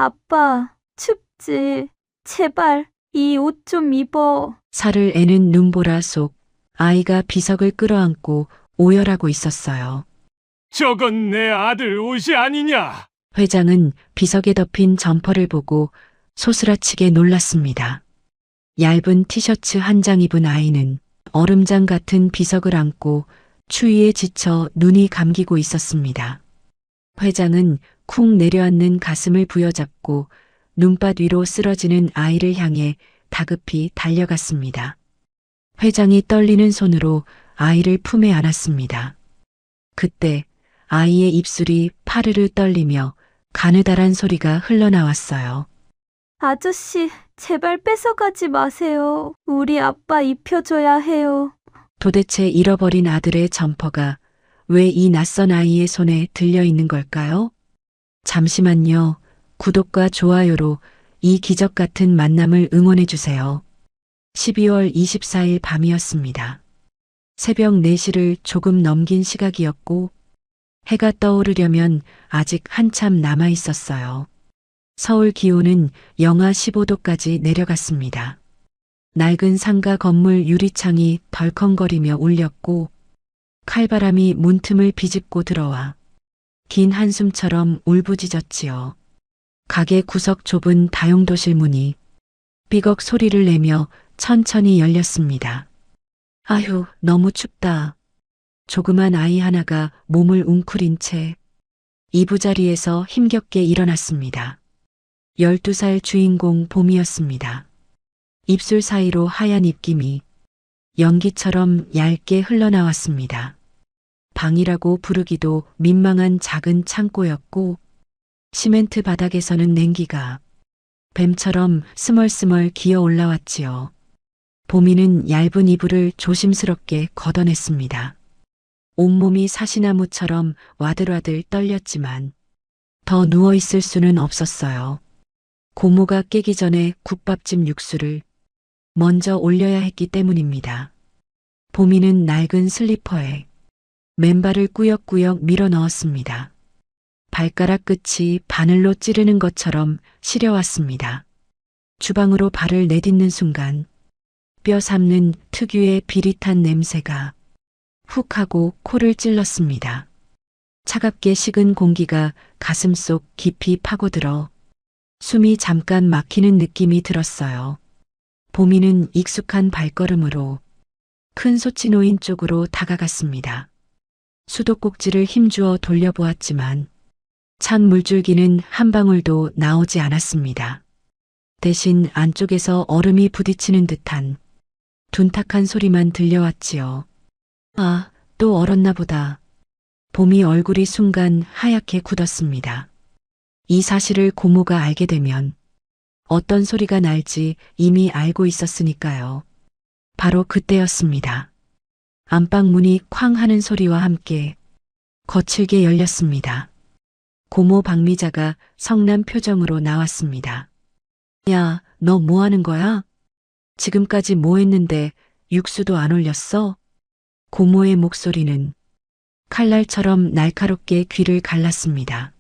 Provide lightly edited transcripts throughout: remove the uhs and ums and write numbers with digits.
아빠, 춥지. 제발 이 옷 좀 입어. 살을 애는 눈보라 속 아이가 비석을 끌어안고 오열하고 있었어요. 저건 내 아들 옷이 아니냐? 회장은 비석에 덮인 점퍼를 보고 소스라치게 놀랐습니다. 얇은 티셔츠 한 장 입은 아이는 얼음장 같은 비석을 안고 추위에 지쳐 눈이 감기고 있었습니다. 회장은 쿵 내려앉는 가슴을 부여잡고 눈밭 위로 쓰러지는 아이를 향해 다급히 달려갔습니다. 회장이 떨리는 손으로 아이를 품에 안았습니다. 그때 아이의 입술이 파르르 떨리며 가느다란 소리가 흘러나왔어요. 아저씨, 제발 뺏어가지 마세요. 우리 아빠 입혀줘야 해요. 도대체 잃어버린 아들의 점퍼가 왜 이 낯선 아이의 손에 들려 있는 걸까요? 잠시만요. 구독과 좋아요로 이 기적 같은 만남을 응원해 주세요. 12월 24일 밤이었습니다. 새벽 4시를 조금 넘긴 시각이었고 해가 떠오르려면 아직 한참 남아 있었어요. 서울 기온은 영하 15도까지 내려갔습니다. 낡은 상가 건물 유리창이 덜컹거리며 울렸고 칼바람이 문틈을 비집고 들어와 긴 한숨처럼 울부짖었지요. 가게 구석 좁은 다용도실 문이 삐걱 소리를 내며 천천히 열렸습니다. 아휴, 너무 춥다. 조그만 아이 하나가 몸을 웅크린 채 이부자리에서 힘겹게 일어났습니다. 12살 주인공 봄이었습니다. 입술 사이로 하얀 입김이 연기처럼 얇게 흘러나왔습니다. 방이라고 부르기도 민망한 작은 창고였고 시멘트 바닥에서는 냉기가 뱀처럼 스멀스멀 기어 올라왔지요. 봄이는 얇은 이불을 조심스럽게 걷어냈습니다. 온몸이 사시나무처럼 와들와들 떨렸지만 더 누워있을 수는 없었어요. 고모가 깨기 전에 국밥집 육수를 먼저 올려야 했기 때문입니다. 봄이는 낡은 슬리퍼에 맨발을 꾸역꾸역 밀어 넣었습니다. 발가락 끝이 바늘로 찌르는 것처럼 시려왔습니다. 주방으로 발을 내딛는 순간 뼈 삼는 특유의 비릿한 냄새가 훅 하고 코를 찔렀습니다. 차갑게 식은 공기가 가슴속 깊이 파고들어 숨이 잠깐 막히는 느낌이 들었어요. 봄이는 익숙한 발걸음으로 큰 소치노인 쪽으로 다가갔습니다. 수도꼭지를 힘주어 돌려보았지만 찬 물줄기는 한 방울도 나오지 않았습니다. 대신 안쪽에서 얼음이 부딪히는 듯한 둔탁한 소리만 들려왔지요. 아, 또 얼었나 보다. 봄이 얼굴이 순간 하얗게 굳었습니다. 이 사실을 고모가 알게 되면 어떤 소리가 날지 이미 알고 있었으니까요. 바로 그때였습니다. 안방 문이 쾅 하는 소리와 함께 거칠게 열렸습니다. 고모 박미자가 성난 표정으로 나왔습니다. 야, 너 뭐 하는 거야? 지금까지 뭐 했는데 육수도 안 올렸어? 고모의 목소리는 칼날처럼 날카롭게 귀를 갈랐습니다.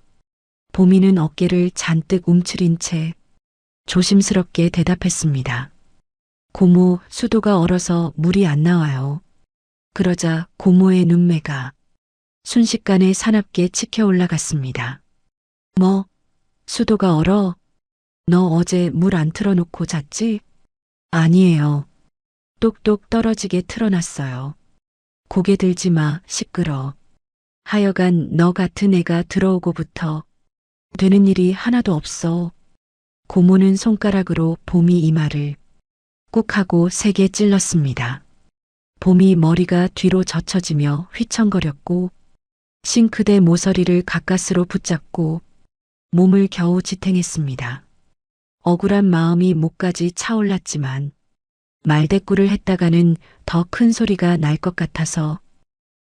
봄이는 어깨를 잔뜩 움츠린 채 조심스럽게 대답했습니다. 고모, 수도가 얼어서 물이 안 나와요. 그러자 고모의 눈매가 순식간에 사납게 치켜 올라갔습니다. 뭐, 수도가 얼어? 너 어제 물 안 틀어놓고 잤지? 아니에요. 똑똑 떨어지게 틀어놨어요. 고개 들지 마, 시끄러. 하여간 너 같은 애가 들어오고부터 되는 일이 하나도 없어. 고모는 손가락으로 봄이 이마를 꾹 하고 세게 찔렀습니다. 봄이 머리가 뒤로 젖혀지며 휘청거렸고 싱크대 모서리를 가까스로 붙잡고 몸을 겨우 지탱했습니다. 억울한 마음이 목까지 차올랐지만 말대꾸를 했다가는 더 큰 소리가 날 것 같아서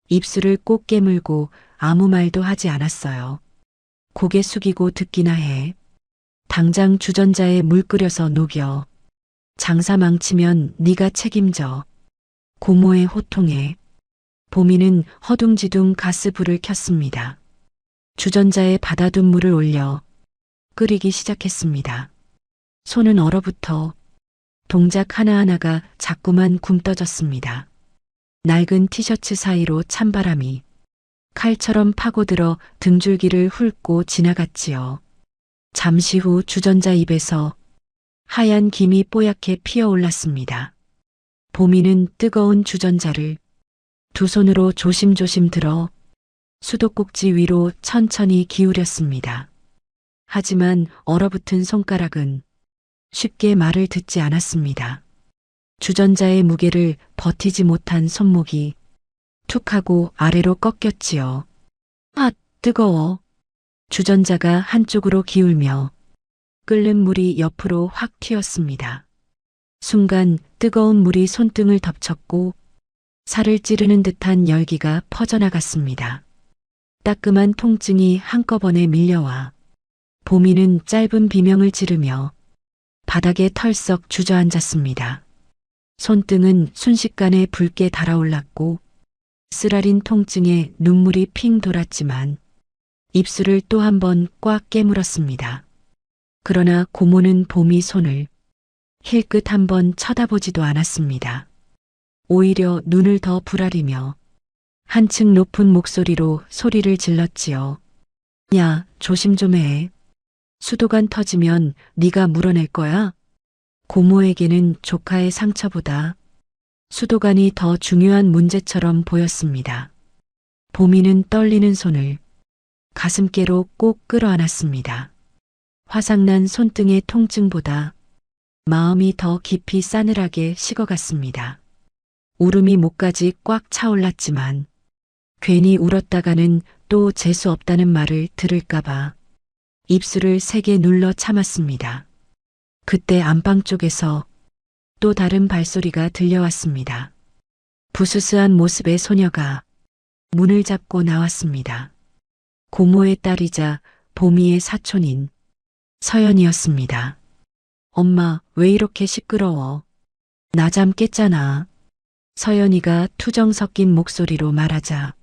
입술을 꼭 깨물고 아무 말도 하지 않았어요. 고개 숙이고 듣기나 해. 당장 주전자에 물 끓여서 녹여. 장사 망치면 네가 책임져. 고모의 호통에 봄이는 허둥지둥 가스불을 켰습니다. 주전자에 받아둔 물을 올려 끓이기 시작했습니다. 손은 얼어붙어 동작 하나하나가 자꾸만 굼떠졌습니다. 낡은 티셔츠 사이로 찬바람이 칼처럼 파고들어 등줄기를 훑고 지나갔지요. 잠시 후 주전자 입에서 하얀 김이 뽀얗게 피어올랐습니다. 보미는 뜨거운 주전자를 두 손으로 조심조심 들어 수도꼭지 위로 천천히 기울였습니다. 하지만 얼어붙은 손가락은 쉽게 말을 듣지 않았습니다. 주전자의 무게를 버티지 못한 손목이 툭 하고 아래로 꺾였지요. 아, 뜨거워. 주전자가 한쪽으로 기울며 끓는 물이 옆으로 확 튀었습니다. 순간 뜨거운 물이 손등을 덮쳤고 살을 찌르는 듯한 열기가 퍼져나갔습니다. 따끔한 통증이 한꺼번에 밀려와 보미는 짧은 비명을 지르며 바닥에 털썩 주저앉았습니다. 손등은 순식간에 붉게 달아올랐고 쓰라린 통증에 눈물이 핑 돌았지만 입술을 또 한 번 꽉 깨물었습니다. 그러나 고모는 보미 손을 힐끗 한 번 쳐다보지도 않았습니다. 오히려 눈을 더 부라리며 한층 높은 목소리로 소리를 질렀지요. 야, 조심 좀 해. 수도관 터지면 네가 물어낼 거야? 고모에게는 조카의 상처보다 수도관이 더 중요한 문제처럼 보였습니다. 보미는 떨리는 손을 가슴께로 꼭 끌어안았습니다. 화상난 손등의 통증보다 마음이 더 깊이 싸늘하게 식어갔습니다. 울음이 목까지 꽉 차올랐지만 괜히 울었다가는 또 재수 없다는 말을 들을까봐 입술을 세게 눌러 참았습니다. 그때 안방 쪽에서 또 다른 발소리가 들려왔습니다. 부스스한 모습의 소녀가 문을 잡고 나왔습니다. 고모의 딸이자 보미의 사촌인 서연이었습니다. 엄마, 왜 이렇게 시끄러워? 나 잠 깼잖아. 서연이가 투정 섞인 목소리로 말하자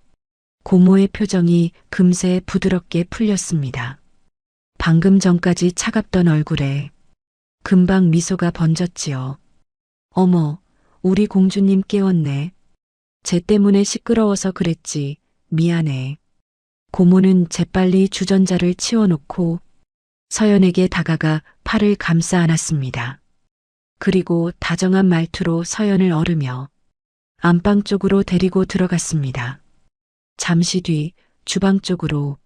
고모의 표정이 금세 부드럽게 풀렸습니다. 방금 전까지 차갑던 얼굴에 금방 미소가 번졌지요. 어머, 우리 공주님 깨웠네. 쟤 때문에 시끄러워서 그랬지. 미안해. 고모는 재빨리 주전자를 치워놓고 서연에게 다가가 팔을 감싸 안았습니다. 그리고 다정한 말투로 서연을 어르며 안방 쪽으로 데리고 들어갔습니다. 잠시 뒤 주방 쪽으로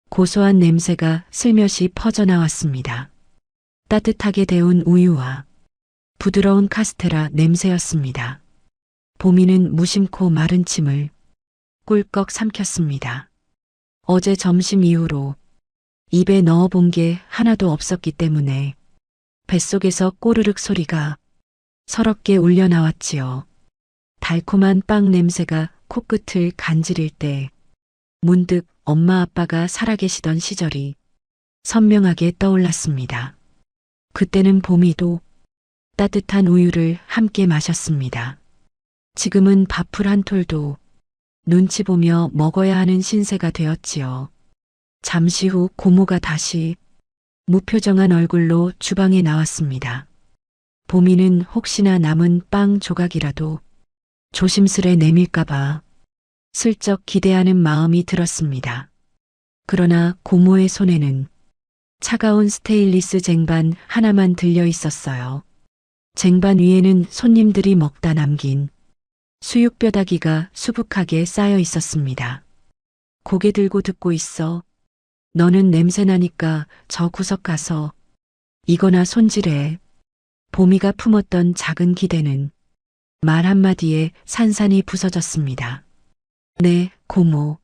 고소한 냄새가 슬며시 퍼져나왔습니다. 따뜻하게 데운 우유와 부드러운 카스테라 냄새였습니다. 보미는 무심코 마른 침을 꿀꺽 삼켰습니다. 어제 점심 이후로 입에 넣어본 게 하나도 없었기 때문에 뱃속에서 꼬르륵 소리가 서럽게 울려 나왔지요. 달콤한 빵 냄새가 코끝을 간지릴 때 문득 엄마 아빠가 살아계시던 시절이 선명하게 떠올랐습니다. 그때는 보미도 따뜻한 우유를 함께 마셨습니다. 지금은 밥풀 한 톨도 눈치 보며 먹어야 하는 신세가 되었지요. 잠시 후 고모가 다시 무표정한 얼굴로 주방에 나왔습니다. 보미는 혹시나 남은 빵 조각이라도 조심스레 내밀까봐 슬쩍 기대하는 마음이 들었습니다. 그러나 고모의 손에는 차가운 스테인리스 쟁반 하나만 들려 있었어요. 쟁반 위에는 손님들이 먹다 남긴 수육뼈다귀가 수북하게 쌓여 있었습니다. 고개 들고 듣고 있어. 너는 냄새 나니까 저 구석 가서 이거나 손질해. 보미가 품었던 작은 기대는 말 한마디에 산산이 부서졌습니다. 네, 고모.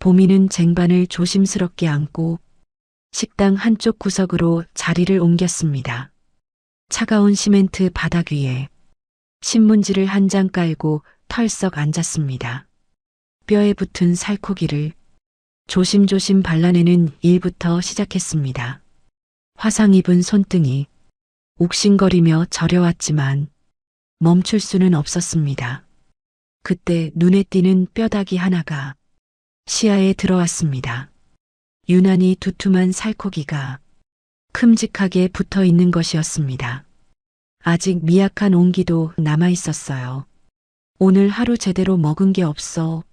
보미는 쟁반을 조심스럽게 안고 식당 한쪽 구석으로 자리를 옮겼습니다. 차가운 시멘트 바닥 위에 신문지를 한 장 깔고 털썩 앉았습니다. 뼈에 붙은 살코기를 조심조심 발라내는 일부터 시작했습니다. 화상 입은 손등이 욱신거리며 저려왔지만 멈출 수는 없었습니다. 그때 눈에 띄는 뼈다귀 하나가 시야에 들어왔습니다. 유난히 두툼한 살코기가 큼직하게 붙어 있는 것이었습니다. 아직 미약한 온기도 남아 있었어요. 오늘 하루 제대로 먹은 게 없어.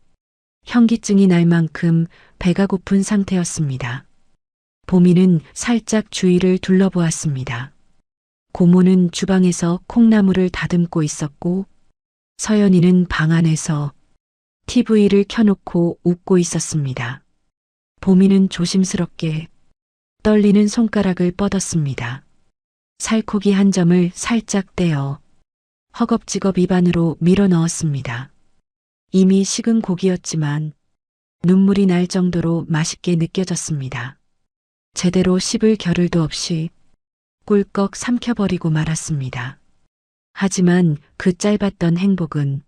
현기증이 날 만큼 배가 고픈 상태였습니다. 보미는 살짝 주위를 둘러보았습니다. 고모는 주방에서 콩나물을 다듬고 있었고 서연이는 방 안에서 TV를 켜놓고 웃고 있었습니다. 보미는 조심스럽게 떨리는 손가락을 뻗었습니다. 살코기 한 점을 살짝 떼어 허겁지겁 입안으로 밀어 넣었습니다. 이미 식은 고기였지만 눈물이 날 정도로 맛있게 느껴졌습니다. 제대로 씹을 겨를도 없이 꿀꺽 삼켜버리고 말았습니다. 하지만 그 짧았던 행복은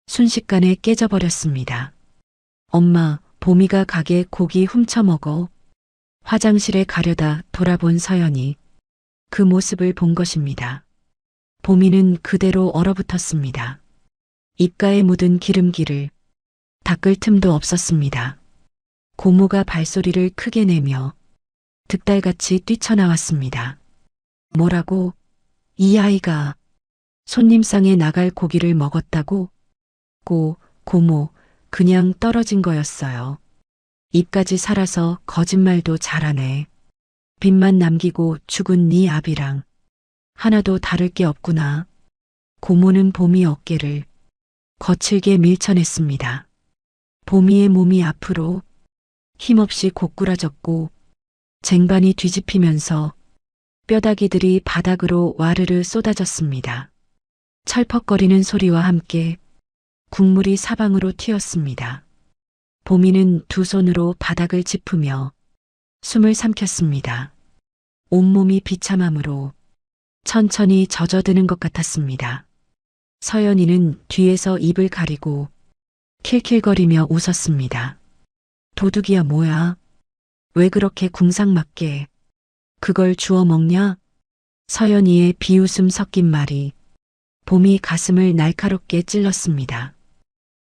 순식간에 깨져버렸습니다. 엄마, 보미가 가게 고기 훔쳐먹어. 화장실에 가려다 돌아본 서연이 그 모습을 본 것입니다. 보미는 그대로 얼어붙었습니다. 입가에 묻은 기름기를 닦을 틈도 없었습니다. 고모가 발소리를 크게 내며 득달같이 뛰쳐나왔습니다. 뭐라고? 이 아이가 손님상에 나갈 고기를 먹었다고? 고모, 그냥 떨어진 거였어요. 입까지 살아서 거짓말도 잘하네. 빚만 남기고 죽은 네 아비랑 하나도 다를 게 없구나. 고모는 보미 어깨를 거칠게 밀쳐냈습니다. 보미의 몸이 앞으로 힘없이 고꾸라졌고 쟁반이 뒤집히면서 뼈다귀들이 바닥으로 와르르 쏟아졌습니다. 철퍽거리는 소리와 함께 국물이 사방으로 튀었습니다. 보미는 두 손으로 바닥을 짚으며 숨을 삼켰습니다. 온몸이 비참함으로 천천히 젖어드는 것 같았습니다. 서연이는 뒤에서 입을 가리고 킬킬거리며 웃었습니다. 도둑이야 뭐야? 왜 그렇게 궁상맞게 그걸 주워 먹냐? 서연이의 비웃음 섞인 말이 보미 가슴을 날카롭게 찔렀습니다.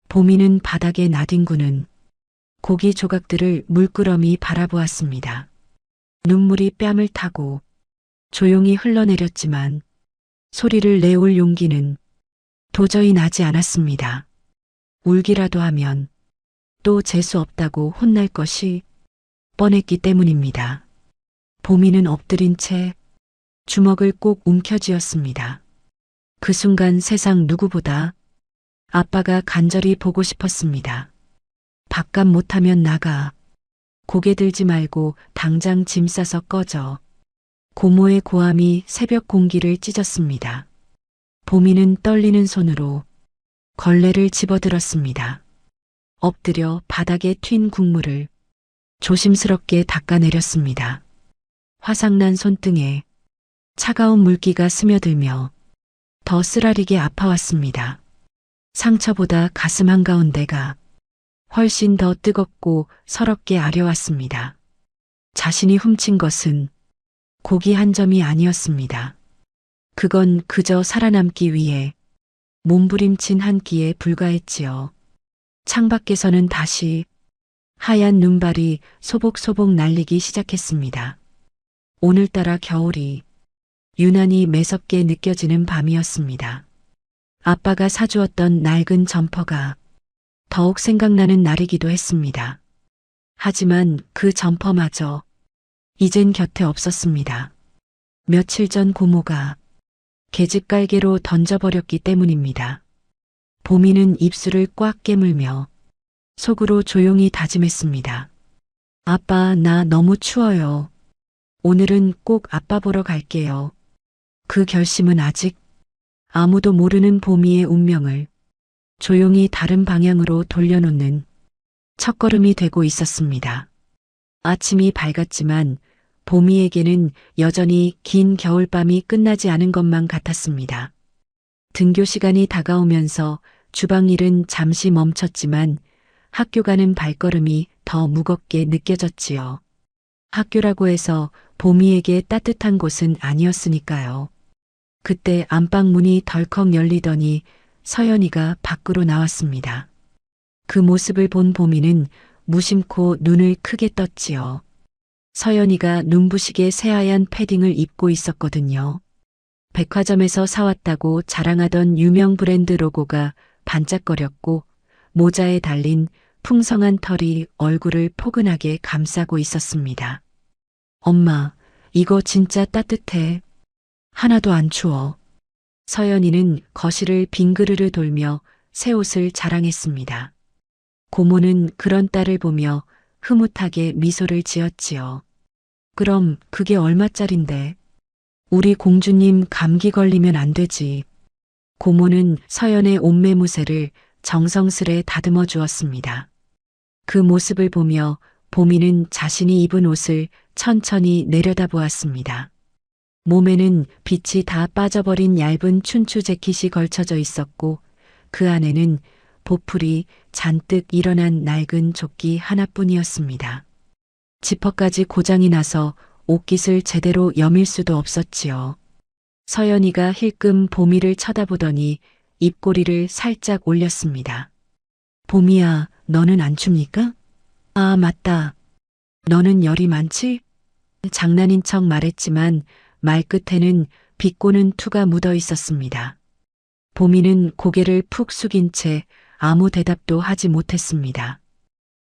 보미는 바닥에 나뒹구는 고기 조각들을 물끄러미 바라보았습니다. 눈물이 뺨을 타고 조용히 흘러내렸지만 소리를 내올 용기는 도저히 나지 않았습니다. 울기라도 하면 또 재수 없다고 혼날 것이 뻔했기 때문입니다. 보미는 엎드린 채 주먹을 꼭 움켜쥐었습니다. 그 순간 세상 누구보다 아빠가 간절히 보고 싶었습니다. 밥값 못하면 나가. 고개 들지 말고 당장 짐 싸서 꺼져. 고모의 고함이 새벽 공기를 찢었습니다. 보미는 떨리는 손으로 걸레를 집어들었습니다. 엎드려 바닥에 튄 국물을 조심스럽게 닦아내렸습니다. 화상난 손등에 차가운 물기가 스며들며 더 쓰라리게 아파왔습니다. 상처보다 가슴 한가운데가 훨씬 더 뜨겁고 서럽게 아려왔습니다. 자신이 훔친 것은 고기 한 점이 아니었습니다. 그건 그저 살아남기 위해 몸부림친 한 끼에 불과했지요. 창밖에서는 다시 하얀 눈발이 소복소복 날리기 시작했습니다. 오늘따라 겨울이 유난히 매섭게 느껴지는 밤이었습니다. 아빠가 사주었던 낡은 점퍼가 더욱 생각나는 날이기도 했습니다. 하지만 그 점퍼마저 이젠 곁에 없었습니다. 며칠 전 고모가 계집깔개로 던져버렸기 때문입니다. 보미는 입술을 꽉 깨물며 속으로 조용히 다짐했습니다. 아빠, 나 너무 추워요. 오늘은 꼭 아빠 보러 갈게요. 그 결심은 아직 아무도 모르는 보미의 운명을 조용히 다른 방향으로 돌려놓는 첫걸음이 되고 있었습니다. 아침이 밝았지만 보미에게는 여전히 긴 겨울밤이 끝나지 않은 것만 같았습니다. 등교 시간이 다가오면서 주방 일은 잠시 멈췄지만 학교 가는 발걸음이 더 무겁게 느껴졌지요. 학교라고 해서 보미에게 따뜻한 곳은 아니었으니까요. 그때 안방 문이 덜컥 열리더니 서연이가 밖으로 나왔습니다. 그 모습을 본 보미는 무심코 눈을 크게 떴지요. 서연이가 눈부시게 새하얀 패딩을 입고 있었거든요. 백화점에서 사왔다고 자랑하던 유명 브랜드 로고가 반짝거렸고 모자에 달린 풍성한 털이 얼굴을 포근하게 감싸고 있었습니다. 엄마, 이거 진짜 따뜻해. 하나도 안 추워. 서연이는 거실을 빙그르르 돌며 새 옷을 자랑했습니다. 고모는 그런 딸을 보며 흐뭇하게 미소를 지었지요. 그럼 그게 얼마짜린데? 우리 공주님 감기 걸리면 안 되지. 고모는 서연의 옷매무새를 정성스레 다듬어 주었습니다. 그 모습을 보며 보미는 자신이 입은 옷을 천천히 내려다보았습니다. 몸에는 빛이 다 빠져버린 얇은 춘추 재킷이 걸쳐져 있었고 그 안에는 보풀이 잔뜩 일어난 낡은 조끼 하나뿐이었습니다. 지퍼까지 고장이 나서 옷깃을 제대로 여밀 수도 없었지요. 서연이가 힐끔 보미를 쳐다보더니 입꼬리를 살짝 올렸습니다. 보미야, 너는 안 춥니까? 아, 맞다. 너는 열이 많지? 장난인 척 말했지만 말끝에는 비꼬는 투가 묻어 있었습니다. 보미는 고개를 푹 숙인 채 아무 대답도 하지 못했습니다.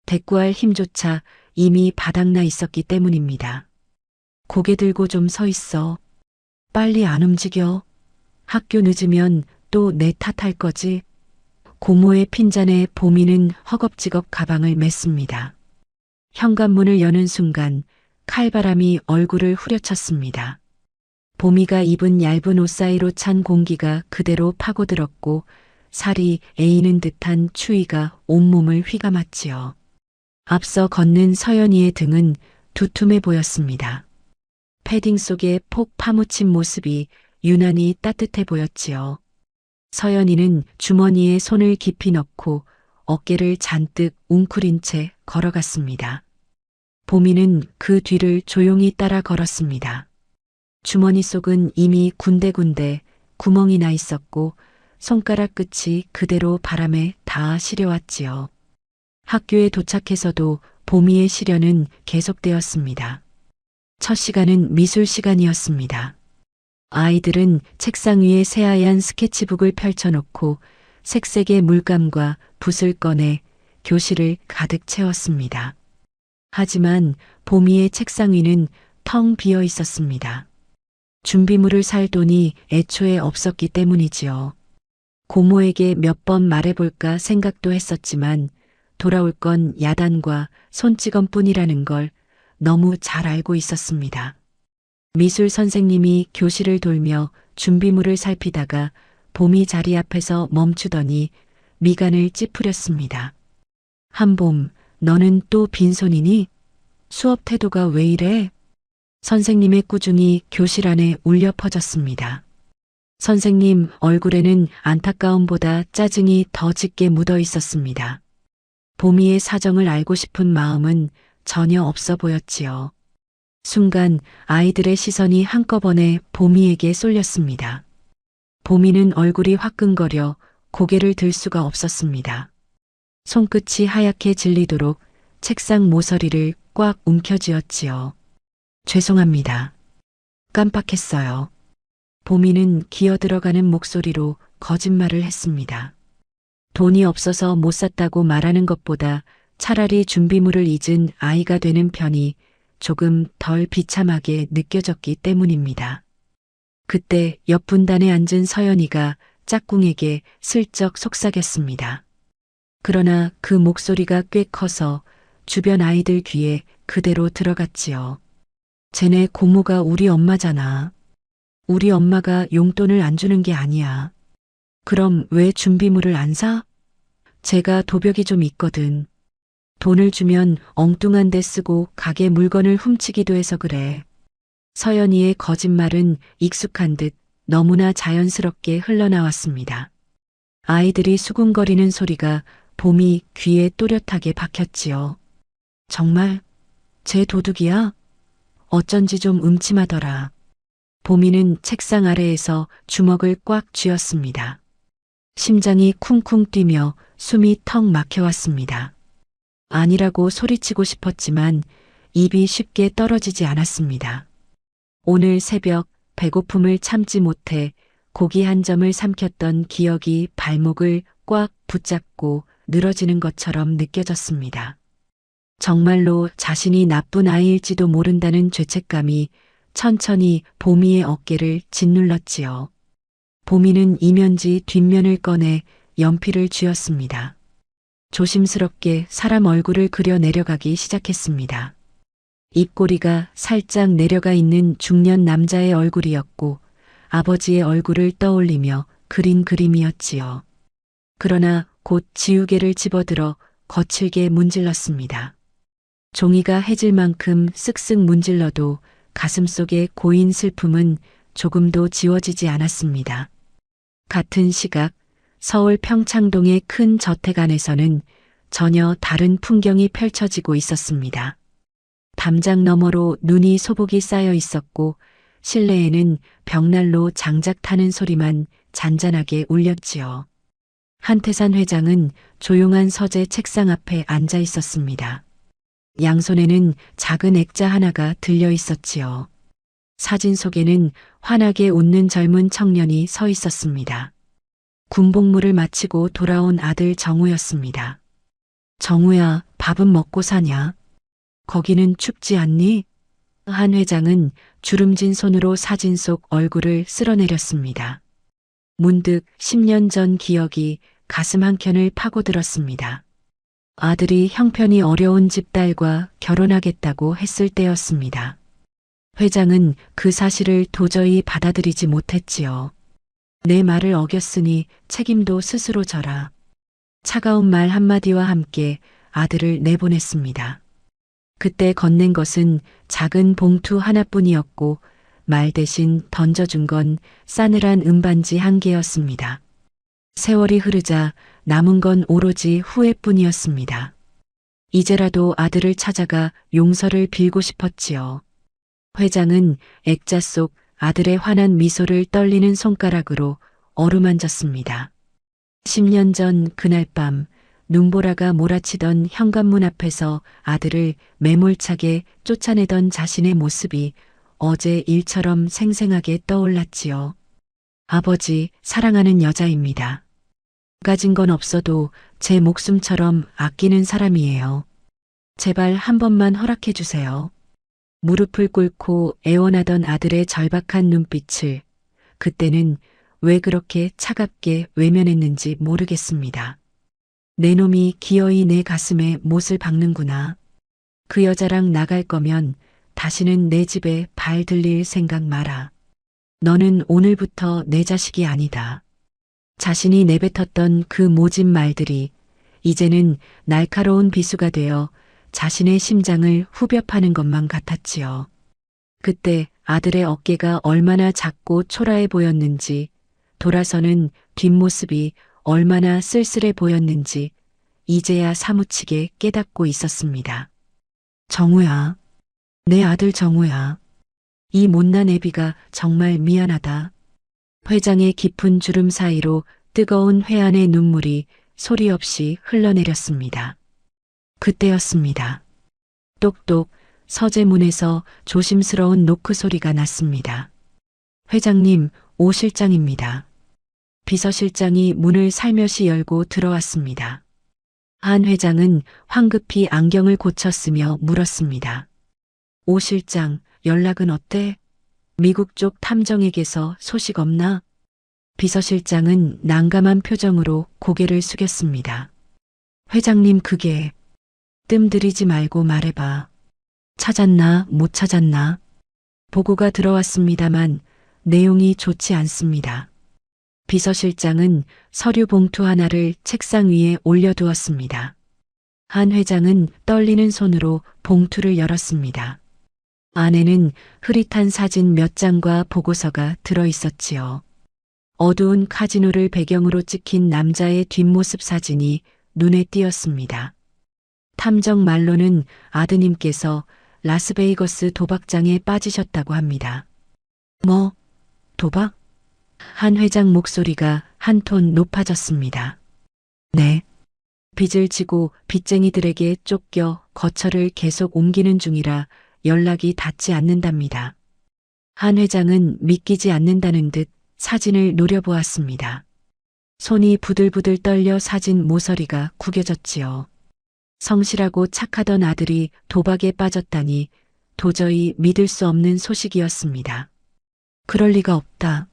대꾸할 힘조차 이미 바닥나 있었기 때문입니다. 고개 들고 좀 서 있어. 빨리 안 움직여. 학교 늦으면 또 내 탓할 거지. 고모의 핀잔에 보미는 허겁지겁 가방을 맸습니다. 현관문을 여는 순간 칼바람이 얼굴을 후려쳤습니다. 보미가 입은 얇은 옷 사이로 찬 공기가 그대로 파고들었고 살이 에이는 듯한 추위가 온몸을 휘감았지요. 앞서 걷는 서연이의 등은 두툼해 보였습니다. 패딩 속에 폭 파묻힌 모습이 유난히 따뜻해 보였지요. 서연이는 주머니에 손을 깊이 넣고 어깨를 잔뜩 웅크린 채 걸어갔습니다. 보미는 그 뒤를 조용히 따라 걸었습니다. 주머니 속은 이미 군데군데 구멍이 나 있었고 손가락 끝이 그대로 바람에 닿아 시려왔지요. 학교에 도착해서도 보미의 시련은 계속되었습니다. 첫 시간은 미술 시간이었습니다. 아이들은 책상 위에 새하얀 스케치북을 펼쳐놓고 색색의 물감과 붓을 꺼내 교실을 가득 채웠습니다. 하지만 보미의 책상 위는 텅 비어 있었습니다. 준비물을 살 돈이 애초에 없었기 때문이지요. 고모에게 몇 번 말해볼까 생각도 했었지만 돌아올 건 야단과 손찌검뿐이라는 걸 너무 잘 알고 있었습니다. 미술 선생님이 교실을 돌며 준비물을 살피다가 보미 자리 앞에서 멈추더니 미간을 찌푸렸습니다. 한봄, 너는 또 빈손이니? 수업 태도가 왜 이래? 선생님의 꾸중이 교실 안에 울려 퍼졌습니다. 선생님 얼굴에는 안타까움보다 짜증이 더 짙게 묻어 있었습니다. 보미의 사정을 알고 싶은 마음은 전혀 없어 보였지요. 순간 아이들의 시선이 한꺼번에 보미에게 쏠렸습니다. 보미는 얼굴이 화끈거려 고개를 들 수가 없었습니다. 손끝이 하얗게 질리도록 책상 모서리를 꽉 움켜쥐었지요. 죄송합니다. 깜빡했어요. 보미는 기어들어가는 목소리로 거짓말을 했습니다. 돈이 없어서 못 샀다고 말하는 것보다 차라리 준비물을 잊은 아이가 되는 편이 조금 덜 비참하게 느껴졌기 때문입니다. 그때 옆 분단에 앉은 서연이가 짝꿍에게 슬쩍 속삭였습니다. 그러나 그 목소리가 꽤 커서 주변 아이들 귀에 그대로 들어갔지요. 쟤네 고모가 우리 엄마잖아. 우리 엄마가 용돈을 안 주는 게 아니야. 그럼 왜 준비물을 안 사? 제가 도벽이 좀 있거든. 돈을 주면 엉뚱한 데 쓰고 가게 물건을 훔치기도 해서 그래. 서연이의 거짓말은 익숙한 듯 너무나 자연스럽게 흘러나왔습니다. 아이들이 수군거리는 소리가 보미 귀에 또렷하게 박혔지요. 정말? 제 도둑이야? 어쩐지 좀 음침하더라. 보미는 책상 아래에서 주먹을 꽉 쥐었습니다. 심장이 쿵쿵 뛰며 숨이 턱 막혀왔습니다. 아니라고 소리치고 싶었지만 입이 쉽게 떨어지지 않았습니다. 오늘 새벽 배고픔을 참지 못해 고기 한 점을 삼켰던 기억이 발목을 꽉 붙잡고 늘어지는 것처럼 느껴졌습니다. 정말로 자신이 나쁜 아이일지도 모른다는 죄책감이 천천히 보미의 어깨를 짓눌렀지요. 보미는 이면지 뒷면을 꺼내 연필을 쥐었습니다. 조심스럽게 사람 얼굴을 그려 내려가기 시작했습니다. 입꼬리가 살짝 내려가 있는 중년 남자의 얼굴이었고 아버지의 얼굴을 떠올리며 그린 그림이었지요. 그러나 곧 지우개를 집어들어 거칠게 문질렀습니다. 종이가 해질 만큼 쓱쓱 문질러도 가슴속의 고인 슬픔은 조금도 지워지지 않았습니다. 같은 시각 서울 평창동의 큰 저택 안에서는 전혀 다른 풍경이 펼쳐지고 있었습니다. 담장 너머로 눈이 소복이 쌓여 있었고 실내에는 벽난로 장작 타는 소리만 잔잔하게 울렸지요. 한태산 회장은 조용한 서재 책상 앞에 앉아 있었습니다. 양손에는 작은 액자 하나가 들려 있었지요. 사진 속에는 환하게 웃는 젊은 청년이 서 있었습니다. 군복무를 마치고 돌아온 아들 정우였습니다. 정우야, 밥은 먹고 사냐? 거기는 춥지 않니? 한 회장은 주름진 손으로 사진 속 얼굴을 쓸어내렸습니다. 문득 10년 전 기억이 가슴 한켠을 파고들었습니다. 아들이 형편이 어려운 집 딸과 결혼하겠다고 했을 때였습니다. 회장은 그 사실을 도저히 받아들이지 못했지요. 내 말을 어겼으니 책임도 스스로 져라. 차가운 말 한마디와 함께 아들을 내보냈습니다. 그때 건넨 것은 작은 봉투 하나뿐이었고 말 대신 던져준 건 싸늘한 은반지 한 개였습니다. 세월이 흐르자 남은 건 오로지 후회뿐이었습니다. 이제라도 아들을 찾아가 용서를 빌고 싶었지요. 회장은 액자 속 아들의 환한 미소를 떨리는 손가락으로 어루만졌습니다. 10년 전 그날 밤 눈보라가 몰아치던 현관문 앞에서 아들을 매몰차게 쫓아내던 자신의 모습이 어제 일처럼 생생하게 떠올랐지요. 아버지, 사랑하는 여자입니다. 가진 건 없어도 제 목숨처럼 아끼는 사람이에요. 제발 한 번만 허락해 주세요. 무릎을 꿇고 애원하던 아들의 절박한 눈빛을 그때는 왜 그렇게 차갑게 외면했는지 모르겠습니다. 내 놈이 기어이 내 가슴에 못을 박는구나. 그 여자랑 나갈 거면 다시는 내 집에 발 들릴 생각 마라. 너는 오늘부터 내 자식이 아니다. 자신이 내뱉었던 그 모진 말들이 이제는 날카로운 비수가 되어 자신의 심장을 후벼 파는 것만 같았지요. 그때 아들의 어깨가 얼마나 작고 초라해 보였는지, 돌아서는 뒷모습이 얼마나 쓸쓸해 보였는지 이제야 사무치게 깨닫고 있었습니다. 정우야, 내 아들 정우야. 이 못난 애비가 정말 미안하다. 회장의 깊은 주름 사이로 뜨거운 회한의 눈물이 소리 없이 흘러내렸습니다. 그때였습니다. 똑똑 서재문에서 조심스러운 노크 소리가 났습니다. 회장님, 오 실장입니다. 비서실장이 문을 살며시 열고 들어왔습니다. 한 회장은 황급히 안경을 고쳤으며 물었습니다. 오 실장, 연락은 어때? 미국 쪽 탐정에게서 소식 없나? 비서실장은 난감한 표정으로 고개를 숙였습니다. 회장님, 그게... 뜸 들이지 말고 말해봐. 찾았나 못 찾았나? 보고가 들어왔습니다만 내용이 좋지 않습니다. 비서실장은 서류 봉투 하나를 책상 위에 올려두었습니다. 한 회장은 떨리는 손으로 봉투를 열었습니다. 안에는 흐릿한 사진 몇 장과 보고서가 들어 있었지요. 어두운 카지노를 배경으로 찍힌 남자의 뒷모습 사진이 눈에 띄었습니다. 탐정 말로는 아드님께서 라스베이거스 도박장에 빠지셨다고 합니다. 뭐, 도박? 한 회장 목소리가 한 톤 높아졌습니다. 네. 빚을 지고 빚쟁이들에게 쫓겨 거처를 계속 옮기는 중이라 연락이 닿지 않는답니다. 한 회장은 믿기지 않는다는 듯 사진을 노려보았습니다. 손이 부들부들 떨려 사진 모서리가 구겨졌지요. 성실하고 착하던 아들이 도박에 빠졌다니 도저히 믿을 수 없는 소식이었습니다. 그럴 리가 없다.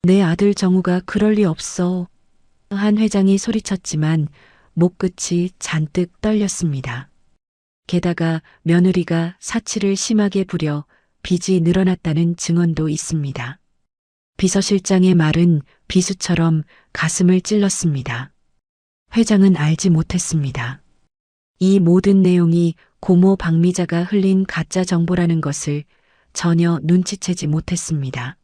내 아들 정우가 그럴 리 없어. 한 회장이 소리쳤지만 목끝이 잔뜩 떨렸습니다. 게다가 며느리가 사치를 심하게 부려 빚이 늘어났다는 증언도 있습니다. 비서실장의 말은 비수처럼 가슴을 찔렀습니다. 회장은 알지 못했습니다. 이 모든 내용이 고모 박미자가 흘린 가짜 정보라는 것을 전혀 눈치채지 못했습니다.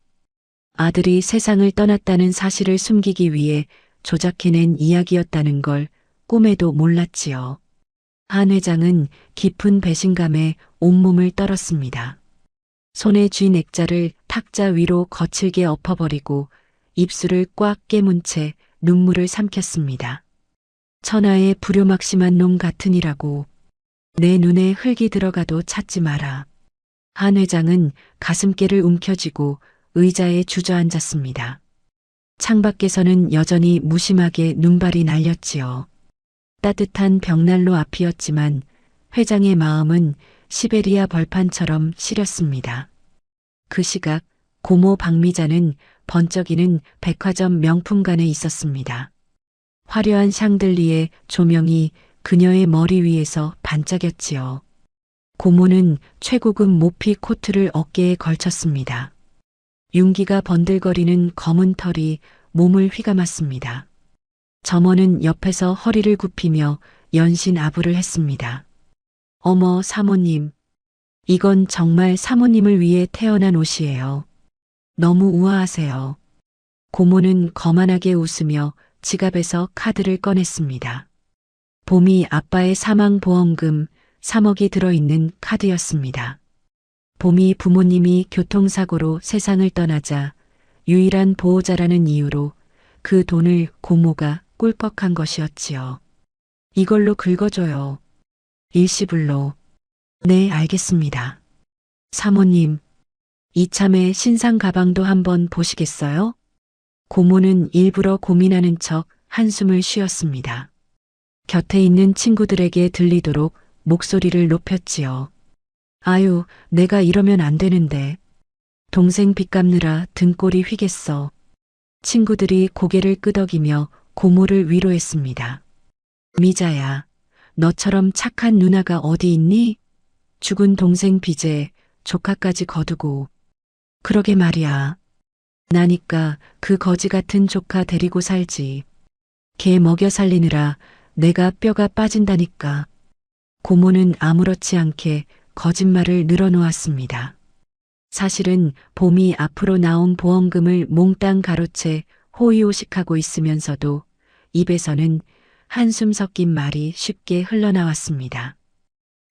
아들이 세상을 떠났다는 사실을 숨기기 위해 조작해낸 이야기였다는 걸 꿈에도 몰랐지요. 한 회장은 깊은 배신감에 온몸을 떨었습니다. 손에 쥔 액자를 탁자 위로 거칠게 엎어버리고 입술을 꽉 깨문 채 눈물을 삼켰습니다. 천하의 불효막심한 놈 같으니라고. 내 눈에 흙이 들어가도 찾지 마라. 한 회장은 가슴께를 움켜쥐고 의자에 주저앉았습니다. 창밖에서는 여전히 무심하게 눈발이 날렸지요. 따뜻한 벽난로 앞이었지만 회장의 마음은 시베리아 벌판처럼 시렸습니다. 그 시각 고모 박미자는 번쩍이는 백화점 명품관에 있었습니다. 화려한 샹들리에 조명이 그녀의 머리 위에서 반짝였지요. 고모는 최고급 모피 코트를 어깨에 걸쳤습니다. 윤기가 번들거리는 검은 털이 몸을 휘감았습니다. 점원은 옆에서 허리를 굽히며 연신 아부를 했습니다. 어머 사모님, 이건 정말 사모님을 위해 태어난 옷이에요. 너무 우아하세요. 고모는 거만하게 웃으며 지갑에서 카드를 꺼냈습니다. 봄이 아빠의 사망보험금 3억이 들어있는 카드였습니다. 봄이 부모님이 교통사고로 세상을 떠나자 유일한 보호자라는 이유로 그 돈을 고모가 꿀꺽한 것이었지요. 이걸로 긁어줘요. 일시불로. 네, 알겠습니다. 사모님, 이참에 신상 가방도 한번 보시겠어요? 고모는 일부러 고민하는 척 한숨을 쉬었습니다. 곁에 있는 친구들에게 들리도록 목소리를 높였지요. 아유, 내가 이러면 안 되는데. 동생 빚 갚느라 등골이 휘겠어. 친구들이 고개를 끄덕이며 고모를 위로했습니다. 미자야, 너처럼 착한 누나가 어디 있니? 죽은 동생 빚에 조카까지 거두고. 그러게 말이야. 나니까 그 거지 같은 조카 데리고 살지. 개 먹여 살리느라 내가 뼈가 빠진다니까. 고모는 아무렇지 않게 거짓말을 늘어놓았습니다. 사실은 봄이 앞으로 나온 보험금을 몽땅 가로채 호의호식하고 있으면서도 입에서는 한숨 섞인 말이 쉽게 흘러나왔습니다.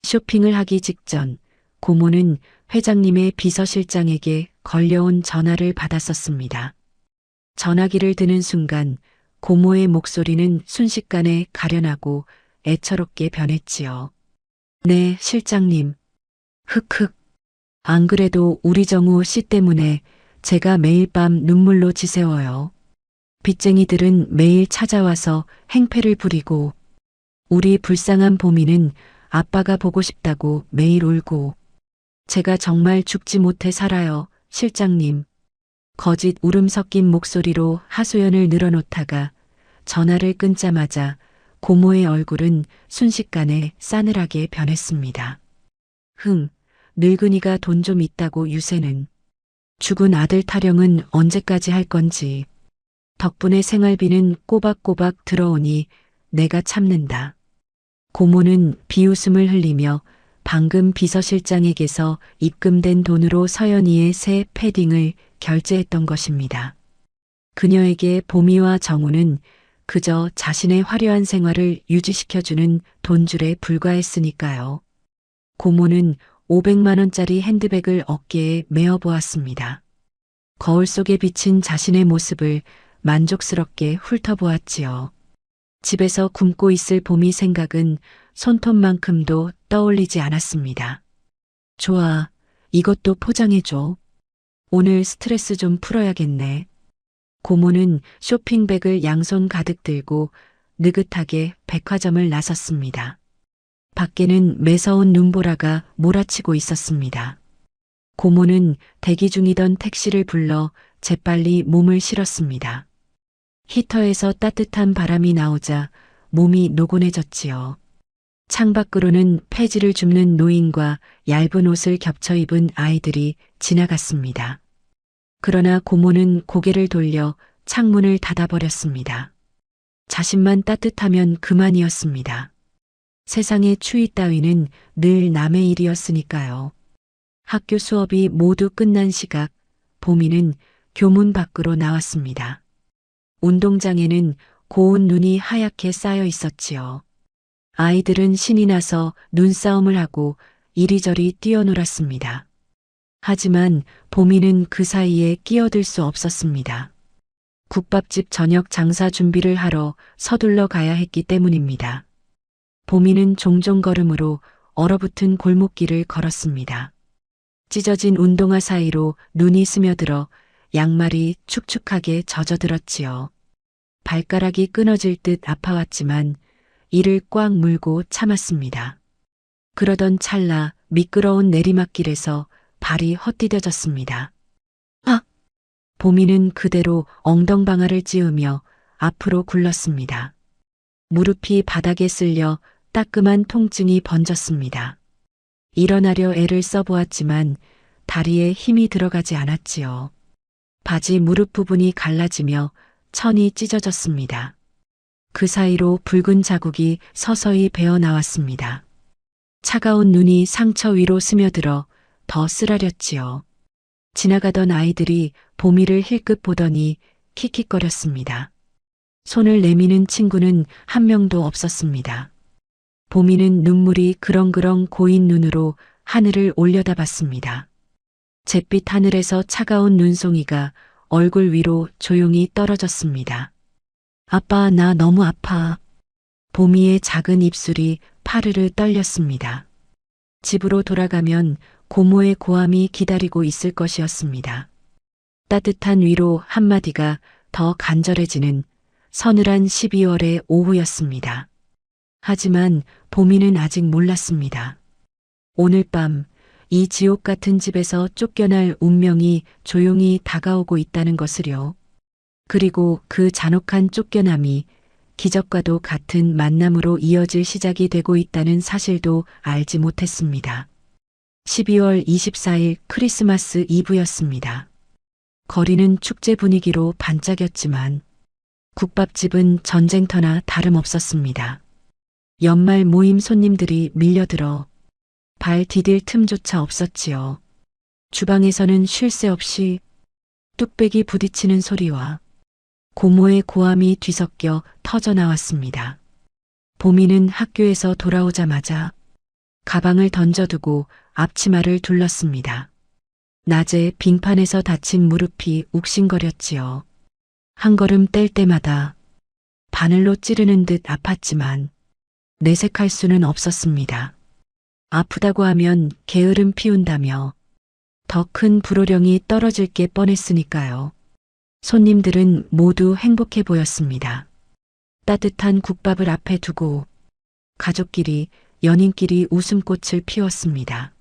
쇼핑을 하기 직전 고모는 회장님의 비서실장에게 걸려온 전화를 받았었습니다. 전화기를 드는 순간 고모의 목소리는 순식간에 가련하고 애처롭게 변했지요. 네, 실장님. 흑흑. 안 그래도 우리 정우 씨 때문에 제가 매일 밤 눈물로 지새워요. 빚쟁이들은 매일 찾아와서 행패를 부리고 우리 불쌍한 봄이는 아빠가 보고 싶다고 매일 울고 제가 정말 죽지 못해 살아요, 실장님. 거짓 울음 섞인 목소리로 하소연을 늘어놓다가 전화를 끊자마자 고모의 얼굴은 순식간에 싸늘하게 변했습니다. 늙은이가 돈 좀 있다고 유세는. 죽은 아들 타령은 언제까지 할 건지. 덕분에 생활비는 꼬박꼬박 들어오니 내가 참는다. 고모는 비웃음을 흘리며 방금 비서실장에게서 입금된 돈으로 서연이의 새 패딩을 결제했던 것입니다. 그녀에게 봄이와 정우는 그저 자신의 화려한 생활을 유지시켜주는 돈줄에 불과했으니까요. 고모는 500만 원짜리 핸드백을 어깨에 메어 보았습니다. 거울 속에 비친 자신의 모습을 만족스럽게 훑어보았지요. 집에서 굶고 있을 봄이 생각은 손톱만큼도 떠올리지 않았습니다. 좋아, 이것도 포장해줘. 오늘 스트레스 좀 풀어야겠네. 고모는 쇼핑백을 양손 가득 들고 느긋하게 백화점을 나섰습니다. 밖에는 매서운 눈보라가 몰아치고 있었습니다. 고모는 대기 중이던 택시를 불러 재빨리 몸을 실었습니다. 히터에서 따뜻한 바람이 나오자 몸이 노곤해졌지요. 창밖으로는 폐지를 줍는 노인과 얇은 옷을 겹쳐 입은 아이들이 지나갔습니다. 그러나 고모는 고개를 돌려 창문을 닫아버렸습니다. 자신만 따뜻하면 그만이었습니다. 세상의 추위 따위는 늘 남의 일이었으니까요. 학교 수업이 모두 끝난 시각, 보미는 교문 밖으로 나왔습니다. 운동장에는 고운 눈이 하얗게 쌓여 있었지요. 아이들은 신이 나서 눈싸움을 하고 이리저리 뛰어놀았습니다. 하지만 보미는 그 사이에 끼어들 수 없었습니다. 국밥집 저녁 장사 준비를 하러 서둘러 가야 했기 때문입니다. 보미는 종종 걸음으로 얼어붙은 골목길을 걸었습니다. 찢어진 운동화 사이로 눈이 스며들어 양말이 축축하게 젖어들었지요. 발가락이 끊어질 듯 아파왔지만 이를 꽉 물고 참았습니다. 그러던 찰나 미끄러운 내리막길에서 발이 헛디뎌졌습니다. 아! 보미는 그대로 엉덩방아를 찧으며 앞으로 굴렀습니다. 무릎이 바닥에 쓸려 따끔한 통증이 번졌습니다. 일어나려 애를 써보았지만 다리에 힘이 들어가지 않았지요. 바지 무릎 부분이 갈라지며 천이 찢어졌습니다. 그 사이로 붉은 자국이 서서히 배어 나왔습니다. 차가운 눈이 상처 위로 스며들어 더 쓰라렸지요. 지나가던 아이들이 보미를 힐끗 보더니 킥킥거렸습니다. 손을 내미는 친구는 한 명도 없었습니다. 보미는 눈물이 그렁그렁 고인 눈으로 하늘을 올려다봤습니다. 잿빛 하늘에서 차가운 눈송이가 얼굴 위로 조용히 떨어졌습니다. 아빠, 나 너무 아파. 보미의 작은 입술이 파르르 떨렸습니다. 집으로 돌아가면 고모의 고함이 기다리고 있을 것이었습니다. 따뜻한 위로 한마디가 더 간절해지는 서늘한 12월의 오후였습니다. 하지만 보미는 아직 몰랐습니다. 오늘 밤 이 지옥 같은 집에서 쫓겨날 운명이 조용히 다가오고 있다는 것을요. 그리고 그 잔혹한 쫓겨남이 기적과도 같은 만남으로 이어질 시작이 되고 있다는 사실도 알지 못했습니다. 12월 24일 크리스마스 이브였습니다. 거리는 축제 분위기로 반짝였지만 국밥집은 전쟁터나 다름없었습니다. 연말 모임 손님들이 밀려들어 발 디딜 틈조차 없었지요. 주방에서는 쉴 새 없이 뚝배기 부딪히는 소리와 고모의 고함이 뒤섞여 터져나왔습니다. 보미는 학교에서 돌아오자마자 가방을 던져두고 앞치마를 둘렀습니다. 낮에 빙판에서 다친 무릎이 욱신거렸지요. 한 걸음 뗄 때마다 바늘로 찌르는 듯 아팠지만 내색할 수는 없었습니다. 아프다고 하면 게으름 피운다며 더 큰 불호령이 떨어질 게 뻔했으니까요. 손님들은 모두 행복해 보였습니다. 따뜻한 국밥을 앞에 두고 가족끼리 연인끼리 웃음꽃을 피웠습니다.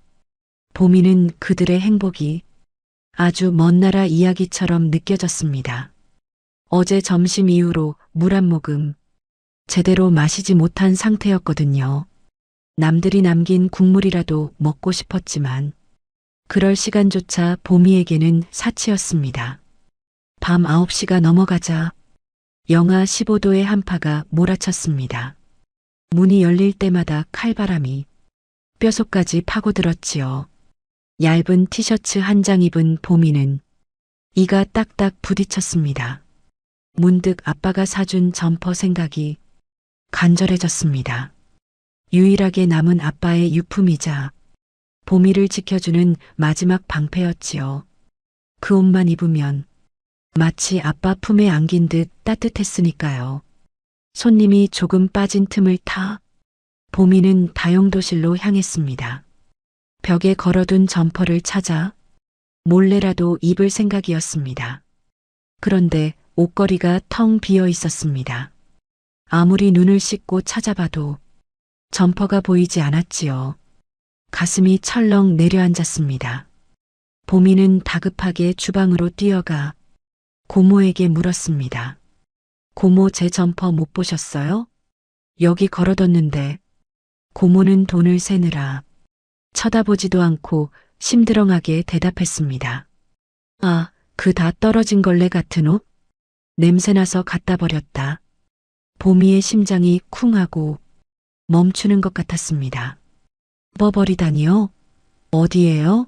보미는 그들의 행복이 아주 먼 나라 이야기처럼 느껴졌습니다. 어제 점심 이후로 물 한 모금 제대로 마시지 못한 상태였거든요. 남들이 남긴 국물이라도 먹고 싶었지만 그럴 시간조차 보미에게는 사치였습니다. 밤 9시가 넘어가자 영하 15도의 한파가 몰아쳤습니다. 문이 열릴 때마다 칼바람이 뼛속까지 파고들었지요. 얇은 티셔츠 한 장 입은 보미는 이가 딱딱 부딪혔습니다. 문득 아빠가 사준 점퍼 생각이 간절해졌습니다. 유일하게 남은 아빠의 유품이자 보미를 지켜주는 마지막 방패였지요. 그 옷만 입으면 마치 아빠 품에 안긴 듯 따뜻했으니까요. 손님이 조금 빠진 틈을 타 보미는 다용도실로 향했습니다. 벽에 걸어둔 점퍼를 찾아 몰래라도 입을 생각이었습니다. 그런데 옷걸이가 텅 비어 있었습니다. 아무리 눈을 씻고 찾아봐도 점퍼가 보이지 않았지요. 가슴이 철렁 내려앉았습니다. 보미는 다급하게 주방으로 뛰어가 고모에게 물었습니다. 고모, 제 점퍼 못 보셨어요? 여기 걸어뒀는데. 고모는 돈을 세느라 쳐다보지도 않고 심드렁하게 대답했습니다. 아, 그 다 떨어진 걸레 같은 옷? 냄새나서 갖다 버렸다. 보미의 심장이 쿵 하고 멈추는 것 같았습니다. 버버리다니요? 어디에요?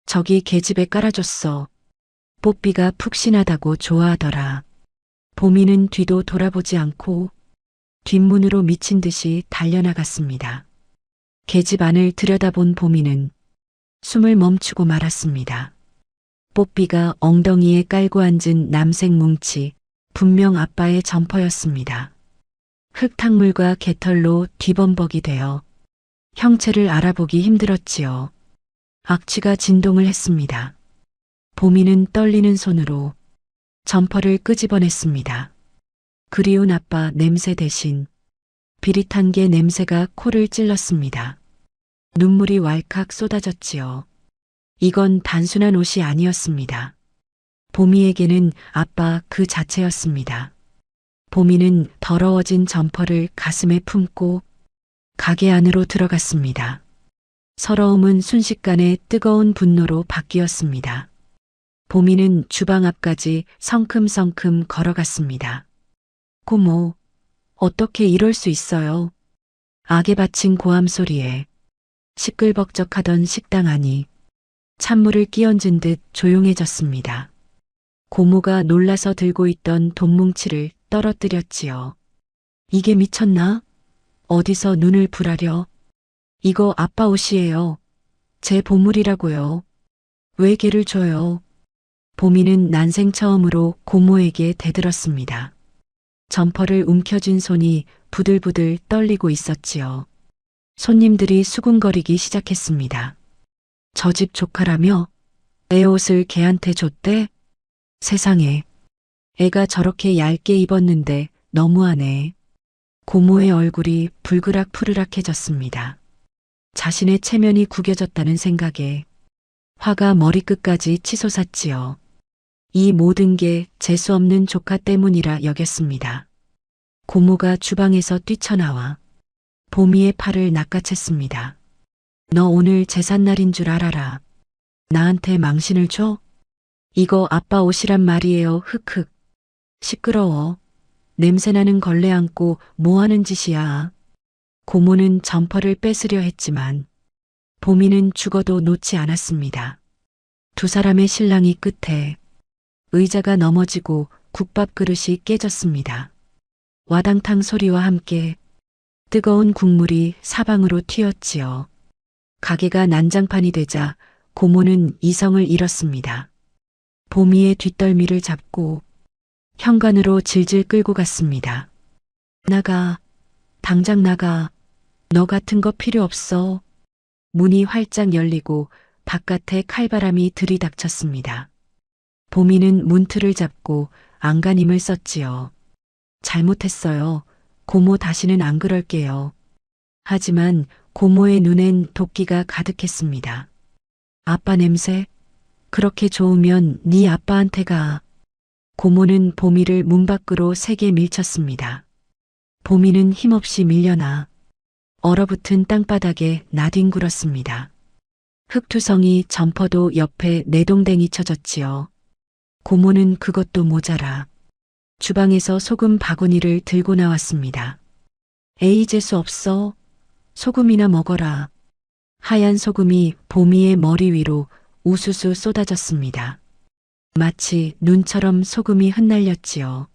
저기 계집에 깔아줬어. 뽀삐가 푹신하다고 좋아하더라. 보미는 뒤도 돌아보지 않고 뒷문으로 미친 듯이 달려나갔습니다. 계집 안을 들여다본 보미는 숨을 멈추고 말았습니다. 뽀삐가 엉덩이에 깔고 앉은 남색 뭉치, 분명 아빠의 점퍼였습니다. 흙탕물과 개털로 뒤범벅이 되어 형체를 알아보기 힘들었지요. 악취가 진동을 했습니다. 보미는 떨리는 손으로 점퍼를 끄집어냈습니다. 그리운 아빠 냄새 대신 비릿한 게 냄새가 코를 찔렀습니다. 눈물이 왈칵 쏟아졌지요. 이건 단순한 옷이 아니었습니다. 보미에게는 아빠 그 자체였습니다. 보미는 더러워진 점퍼를 가슴에 품고 가게 안으로 들어갔습니다. 서러움은 순식간에 뜨거운 분노로 바뀌었습니다. 보미는 주방 앞까지 성큼성큼 걸어갔습니다. 고모, 어떻게 이럴 수 있어요? 악에 바친 고함 소리에 시끌벅적하던 식당 안이 찬물을 끼얹은 듯 조용해졌습니다. 고모가 놀라서 들고 있던 돈뭉치를 떨어뜨렸지요. 이게 미쳤나? 어디서 눈을 부라려? 이거 아빠 옷이에요. 제 보물이라고요. 왜 걔를 줘요? 보미는 난생 처음으로 고모에게 대들었습니다. 점퍼를 움켜쥔 손이 부들부들 떨리고 있었지요. 손님들이 수군거리기 시작했습니다. 저 집 조카라며 애 옷을 걔한테 줬대? 세상에, 애가 저렇게 얇게 입었는데 너무하네. 고모의 얼굴이 불그락푸르락해졌습니다. 자신의 체면이 구겨졌다는 생각에 화가 머리끝까지 치솟았지요. 이 모든 게 재수없는 조카 때문이라 여겼습니다. 고모가 주방에서 뛰쳐나와 보미의 팔을 낚아챘습니다. 너 오늘 제삿날인 줄 알아라. 나한테 망신을 줘? 이거 아빠 옷이란 말이에요. 흑흑. 시끄러워. 냄새나는 걸레 안고 뭐하는 짓이야. 고모는 점퍼를 뺏으려 했지만 보미는 죽어도 놓지 않았습니다. 두 사람의 실랑이 끝에 의자가 넘어지고 국밥 그릇이 깨졌습니다. 와당탕 소리와 함께 뜨거운 국물이 사방으로 튀었지요. 가게가 난장판이 되자 고모는 이성을 잃었습니다. 보미의 뒷덜미를 잡고 현관으로 질질 끌고 갔습니다. 나가, 당장 나가. 너 같은 거 필요 없어. 문이 활짝 열리고 바깥에 칼바람이 들이닥쳤습니다. 보미는 문틀을 잡고 안간힘을 썼지요. 잘못했어요. 고모 다시는 안 그럴게요. 하지만 고모의 눈엔 도끼가 가득했습니다. 아빠 냄새? 그렇게 좋으면 네 아빠한테 가. 고모는 보미를 문 밖으로 세게 밀쳤습니다. 보미는 힘없이 밀려나 얼어붙은 땅바닥에 나뒹굴었습니다. 흙투성이 점퍼도 옆에 내동댕이 쳐졌지요. 고모는 그것도 모자라 주방에서 소금 바구니를 들고 나왔습니다. 에이, 재수 없어. 소금이나 먹어라. 하얀 소금이 보미의 머리 위로 우수수 쏟아졌습니다. 마치 눈처럼 소금이 흩날렸지요.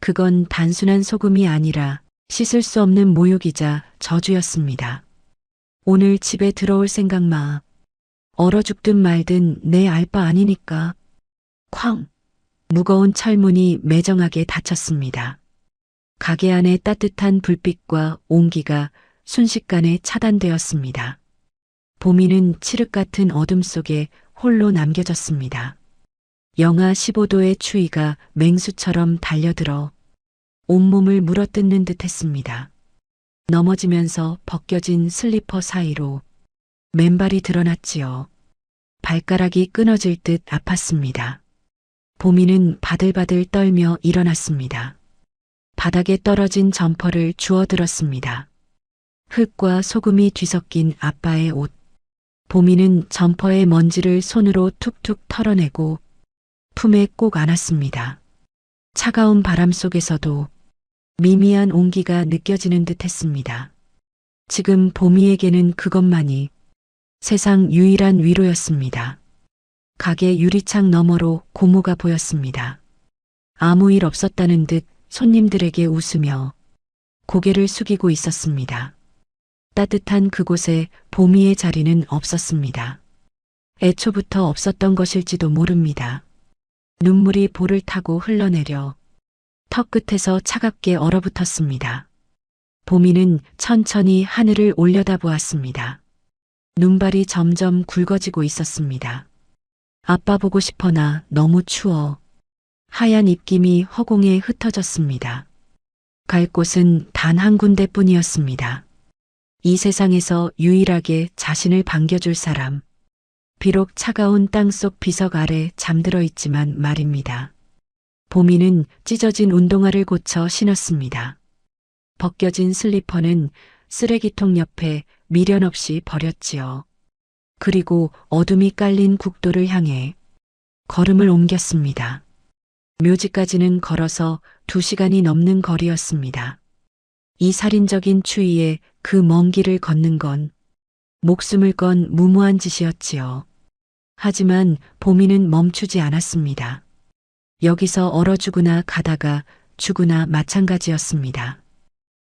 그건 단순한 소금이 아니라 씻을 수 없는 모욕이자 저주였습니다. 오늘 집에 들어올 생각 마. 얼어 죽든 말든 내 알바 아니니까. 쾅! 무거운 철문이 매정하게 닫혔습니다. 가게 안의 따뜻한 불빛과 온기가 순식간에 차단되었습니다. 보미는 칠흑 같은 어둠 속에 홀로 남겨졌습니다. 영하 15도의 추위가 맹수처럼 달려들어 온몸을 물어뜯는 듯 했습니다. 넘어지면서 벗겨진 슬리퍼 사이로 맨발이 드러났지요. 발가락이 끊어질 듯 아팠습니다. 보미는 바들바들 떨며 일어났습니다. 바닥에 떨어진 점퍼를 주워들었습니다. 흙과 소금이 뒤섞인 아빠의 옷. 보미는 점퍼의 먼지를 손으로 툭툭 털어내고 품에 꼭 안았습니다. 차가운 바람 속에서도 미미한 온기가 느껴지는 듯 했습니다. 지금 보미에게는 그것만이 세상 유일한 위로였습니다. 가게 유리창 너머로 고모가 보였습니다. 아무 일 없었다는 듯 손님들에게 웃으며 고개를 숙이고 있었습니다. 따뜻한 그곳에 보미의 자리는 없었습니다. 애초부터 없었던 것일지도 모릅니다. 눈물이 볼을 타고 흘러내려 턱 끝에서 차갑게 얼어붙었습니다. 보미는 천천히 하늘을 올려다보았습니다. 눈발이 점점 굵어지고 있었습니다. 아빠 보고 싶어나 너무 추워. 하얀 입김이 허공에 흩어졌습니다. 갈 곳은 단 한 군데뿐이었습니다. 이 세상에서 유일하게 자신을 반겨줄 사람. 비록 차가운 땅속 비석 아래 잠들어 있지만 말입니다. 보미는 찢어진 운동화를 고쳐 신었습니다. 벗겨진 슬리퍼는 쓰레기통 옆에 미련 없이 버렸지요. 그리고 어둠이 깔린 국도를 향해 걸음을 옮겼습니다. 묘지까지는 걸어서 2시간이 넘는 거리였습니다. 이 살인적인 추위에 그 먼 길을 걷는 건 목숨을 건 무모한 짓이었지요. 하지만 보미는 멈추지 않았습니다. 여기서 얼어 죽으나 가다가 죽으나 마찬가지였습니다.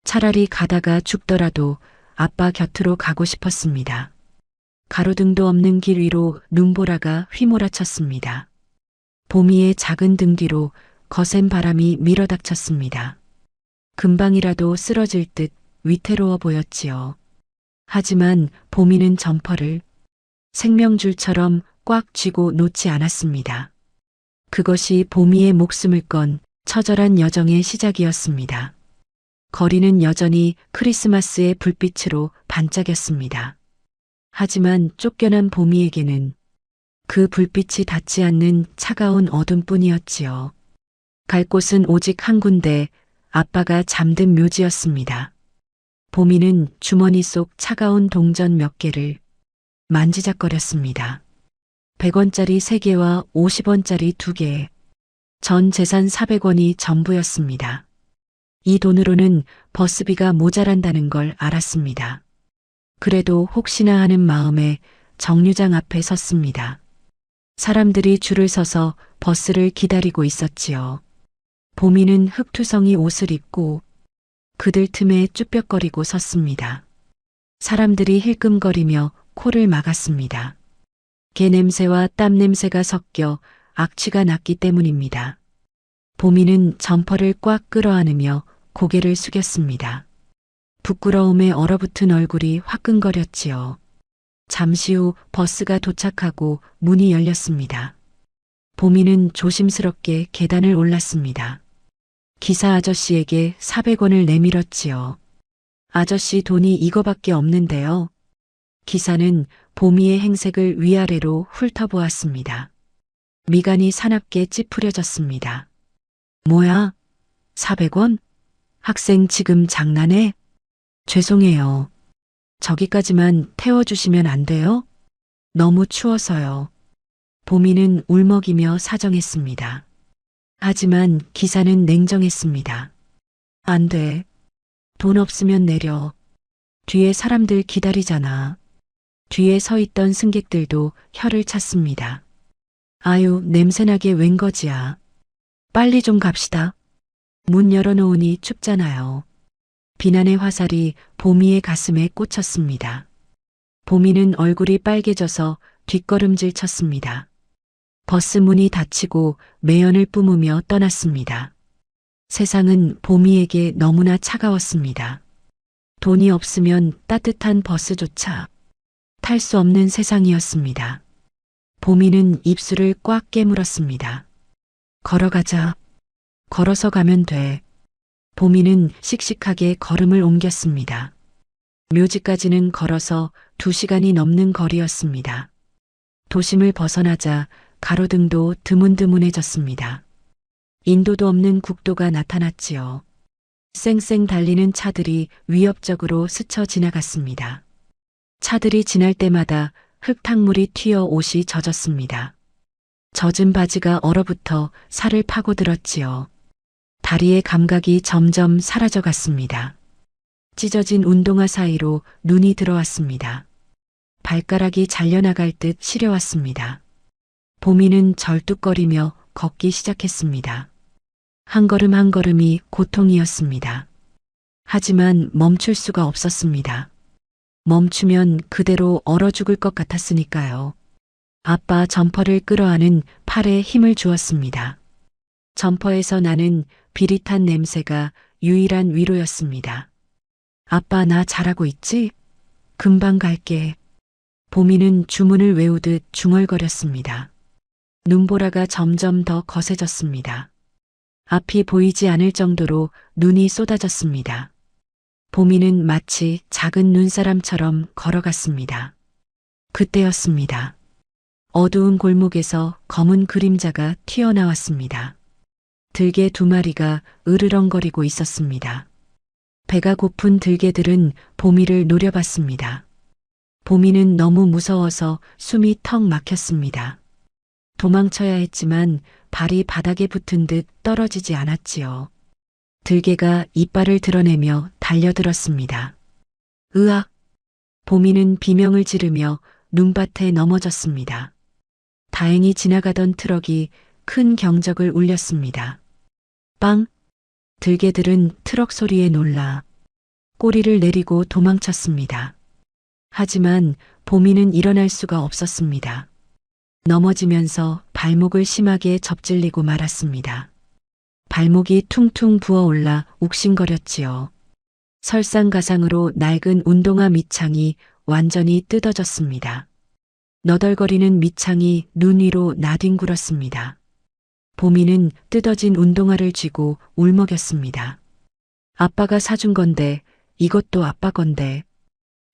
차라리 가다가 죽더라도 아빠 곁으로 가고 싶었습니다. 가로등도 없는 길 위로 눈보라가 휘몰아쳤습니다. 보미의 작은 등 뒤로 거센 바람이 밀어닥쳤습니다. 금방이라도 쓰러질 듯 위태로워 보였지요. 하지만 보미는 점퍼를 생명줄처럼 꽉 쥐고 놓지 않았습니다. 그것이 보미의 목숨을 건 처절한 여정의 시작이었습니다. 거리는 여전히 크리스마스의 불빛으로 반짝였습니다. 하지만 쫓겨난 보미에게는 그 불빛이 닿지 않는 차가운 어둠뿐이었지요. 갈 곳은 오직 한 군데, 아빠가 잠든 묘지였습니다. 보미는 주머니 속 차가운 동전 몇 개를 만지작거렸습니다. 100원짜리 3개와 50원짜리 2개, 전 재산 400원이 전부였습니다. 이 돈으로는 버스비가 모자란다는 걸 알았습니다. 그래도 혹시나 하는 마음에 정류장 앞에 섰습니다. 사람들이 줄을 서서 버스를 기다리고 있었지요. 보미는 흙투성이 옷을 입고 그들 틈에 쭈뼛거리고 섰습니다. 사람들이 힐끔거리며 코를 막았습니다. 개 냄새와 땀 냄새가 섞여 악취가 났기 때문입니다. 보미는 점퍼를 꽉 끌어안으며 고개를 숙였습니다. 부끄러움에 얼어붙은 얼굴이 화끈거렸지요. 잠시 후 버스가 도착하고 문이 열렸습니다. 보미는 조심스럽게 계단을 올랐습니다. 기사 아저씨에게 400원을 내밀었지요. 아저씨 돈이 이거밖에 없는데요. 기사는 보미의 행색을 위아래로 훑어보았습니다. 미간이 사납게 찌푸려졌습니다. 뭐야? 400원? 학생 지금 장난해? 죄송해요. 저기까지만 태워주시면 안 돼요? 너무 추워서요. 보미는 울먹이며 사정했습니다. 하지만 기사는 냉정했습니다. 안 돼. 돈 없으면 내려. 뒤에 사람들 기다리잖아. 뒤에 서 있던 승객들도 혀를 찼습니다. 아유, 냄새나게 웬 거지야. 빨리 좀 갑시다. 문 열어놓으니 춥잖아요. 비난의 화살이 보미의 가슴에 꽂혔습니다. 보미는 얼굴이 빨개져서 뒷걸음질 쳤습니다. 버스 문이 닫히고 매연을 뿜으며 떠났습니다. 세상은 보미에게 너무나 차가웠습니다. 돈이 없으면 따뜻한 버스조차 탈 수 없는 세상이었습니다. 보미는 입술을 꽉 깨물었습니다. 걸어가자. 걸어서 가면 돼. 보미는 씩씩하게 걸음을 옮겼습니다. 묘지까지는 걸어서 2시간이 넘는 거리였습니다. 도심을 벗어나자 가로등도 드문드문해졌습니다. 인도도 없는 국도가 나타났지요. 쌩쌩 달리는 차들이 위협적으로 스쳐 지나갔습니다. 차들이 지날 때마다 흙탕물이 튀어 옷이 젖었습니다. 젖은 바지가 얼어붙어 살을 파고들었지요. 다리의 감각이 점점 사라져갔습니다. 찢어진 운동화 사이로 눈이 들어왔습니다. 발가락이 잘려나갈 듯 시려왔습니다. 보미는 절뚝거리며 걷기 시작했습니다. 한 걸음 한 걸음이 고통이었습니다. 하지만 멈출 수가 없었습니다. 멈추면 그대로 얼어 죽을 것 같았으니까요. 아빠 점퍼를 끌어안은 팔에 힘을 주었습니다. 점퍼에서 나는 비릿한 냄새가 유일한 위로였습니다. 아빠 나 잘하고 있지? 금방 갈게. 보미는 주문을 외우듯 중얼거렸습니다. 눈보라가 점점 더 거세졌습니다. 앞이 보이지 않을 정도로 눈이 쏟아졌습니다. 보미는 마치 작은 눈사람처럼 걸어갔습니다. 그때였습니다. 어두운 골목에서 검은 그림자가 튀어나왔습니다. 들개 2마리가 으르렁거리고 있었습니다. 배가 고픈 들개들은 보미를 노려봤습니다. 보미는 너무 무서워서 숨이 턱 막혔습니다. 도망쳐야 했지만 발이 바닥에 붙은 듯 떨어지지 않았지요. 들개가 이빨을 드러내며 달려들었습니다. 으악! 보미는 비명을 지르며 눈밭에 넘어졌습니다. 다행히 지나가던 트럭이 큰 경적을 울렸습니다. 빵! 들개들은 트럭 소리에 놀라 꼬리를 내리고 도망쳤습니다. 하지만 보미는 일어날 수가 없었습니다. 넘어지면서 발목을 심하게 접질리고 말았습니다. 발목이 퉁퉁 부어올라 욱신거렸지요. 설상가상으로 낡은 운동화 밑창이 완전히 뜯어졌습니다. 너덜거리는 밑창이 눈 위로 나뒹굴었습니다. 보미는 뜯어진 운동화를 쥐고 울먹였습니다. 아빠가 사준 건데 이것도 아빠 건데.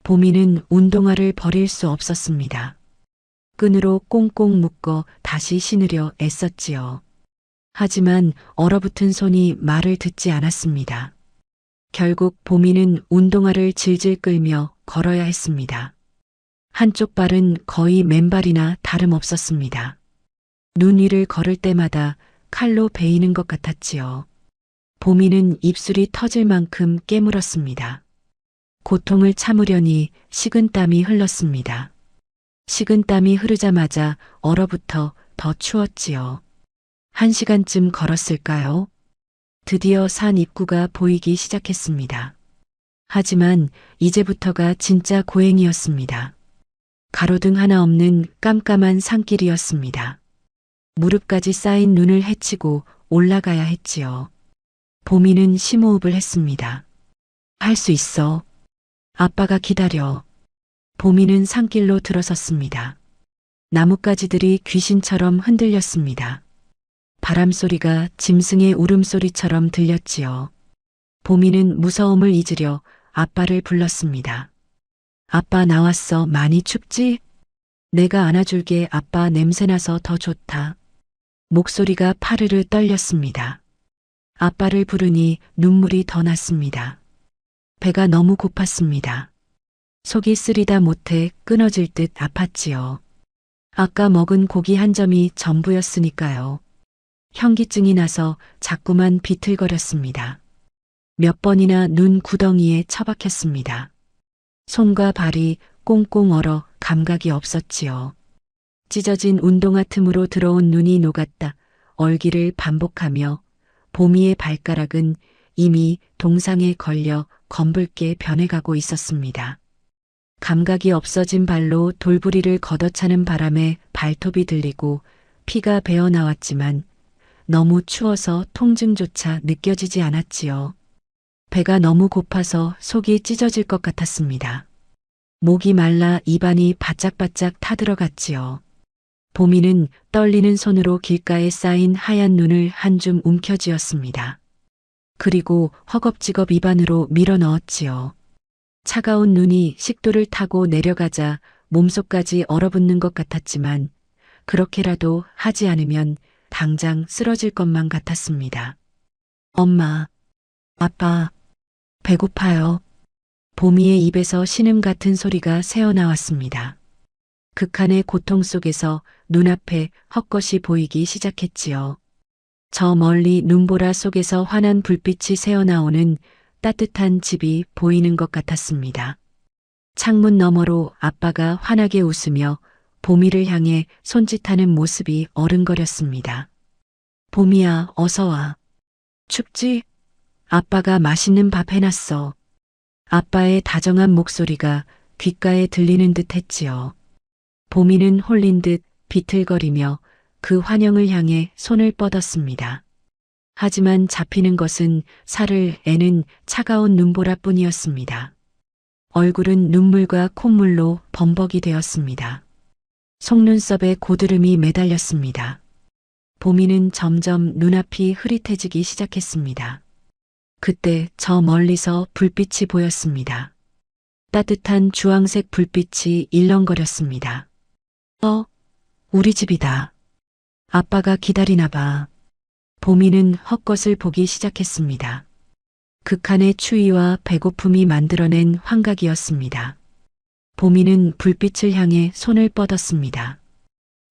보미는 운동화를 버릴 수 없었습니다. 끈으로 꽁꽁 묶어 다시 신으려 애썼지요. 하지만 얼어붙은 손이 말을 듣지 않았습니다. 결국 보미는 운동화를 질질 끌며 걸어야 했습니다. 한쪽 발은 거의 맨발이나 다름없었습니다. 눈 위를 걸을 때마다 칼로 베이는 것 같았지요. 보미는 입술이 터질 만큼 깨물었습니다. 고통을 참으려니 식은땀이 흘렀습니다. 식은땀이 흐르자마자 얼어붙어 더 추웠지요. 1시간쯤 걸었을까요? 드디어 산 입구가 보이기 시작했습니다. 하지만 이제부터가 진짜 고행이었습니다. 가로등 하나 없는 깜깜한 산길이었습니다. 무릎까지 쌓인 눈을 헤치고 올라가야 했지요. 보미는 심호흡을 했습니다. 할 수 있어. 아빠가 기다려. 보미는 산길로 들어섰습니다. 나뭇가지들이 귀신처럼 흔들렸습니다. 바람소리가 짐승의 울음소리처럼 들렸지요. 보미는 무서움을 잊으려 아빠를 불렀습니다. 아빠 나왔어. 많이 춥지? 내가 안아줄게. 아빠 냄새나서 더 좋다. 목소리가 파르르 떨렸습니다. 아빠를 부르니 눈물이 더 났습니다. 배가 너무 고팠습니다. 속이 쓰리다 못해 끊어질 듯 아팠지요. 아까 먹은 고기 한 점이 전부였으니까요. 현기증이 나서 자꾸만 비틀거렸습니다. 몇 번이나 눈 구덩이에 처박혔습니다. 손과 발이 꽁꽁 얼어 감각이 없었지요. 찢어진 운동화 틈으로 들어온 눈이 녹았다 얼기를 반복하며 보미의 발가락은 이미 동상에 걸려 검붉게 변해가고 있었습니다. 감각이 없어진 발로 돌부리를 걷어차는 바람에 발톱이 들리고 피가 배어나왔지만 너무 추워서 통증조차 느껴지지 않았지요. 배가 너무 고파서 속이 찢어질 것 같았습니다. 목이 말라 입안이 바짝바짝 타들어갔지요. 보미는 떨리는 손으로 길가에 쌓인 하얀 눈을 한 줌 움켜쥐었습니다. 그리고 허겁지겁 입안으로 밀어 넣었지요. 차가운 눈이 식도를 타고 내려가자 몸속까지 얼어붙는 것 같았지만 그렇게라도 하지 않으면 당장 쓰러질 것만 같았습니다. 엄마, 아빠, 배고파요. 보미의 입에서 신음 같은 소리가 새어나왔습니다. 극한의 고통 속에서 눈앞에 헛것이 보이기 시작했지요. 저 멀리 눈보라 속에서 환한 불빛이 새어나오는 따뜻한 집이 보이는 것 같았습니다. 창문 너머로 아빠가 환하게 웃으며 보미를 향해 손짓하는 모습이 어른거렸습니다. 보미야, 어서 와. 춥지? 아빠가 맛있는 밥 해놨어. 아빠의 다정한 목소리가 귓가에 들리는 듯 했지요. 보미는 홀린 듯 비틀거리며 그 환영을 향해 손을 뻗었습니다. 하지만 잡히는 것은 살을 애는 차가운 눈보라뿐이었습니다. 얼굴은 눈물과 콧물로 범벅이 되었습니다. 속눈썹에 고드름이 매달렸습니다. 보미는 점점 눈앞이 흐릿해지기 시작했습니다. 그때 저 멀리서 불빛이 보였습니다. 따뜻한 주황색 불빛이 일렁거렸습니다. 우리 집이다. 아빠가 기다리나 봐. 보미는 헛것을 보기 시작했습니다. 극한의 추위와 배고픔이 만들어낸 환각이었습니다. 보미는 불빛을 향해 손을 뻗었습니다.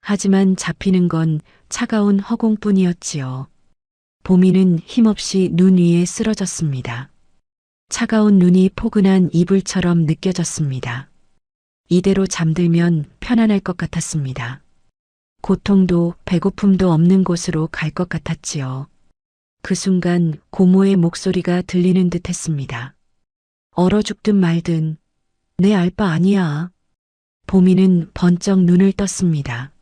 하지만 잡히는 건 차가운 허공뿐이었지요. 보미는 힘없이 눈 위에 쓰러졌습니다. 차가운 눈이 포근한 이불처럼 느껴졌습니다. 이대로 잠들면 편안할 것 같았습니다. 고통도 배고픔도 없는 곳으로 갈 것 같았지요. 그 순간 고모의 목소리가 들리는 듯 했습니다. 얼어 죽든 말든 내 알 바 아니야. 보미는 번쩍 눈을 떴습니다.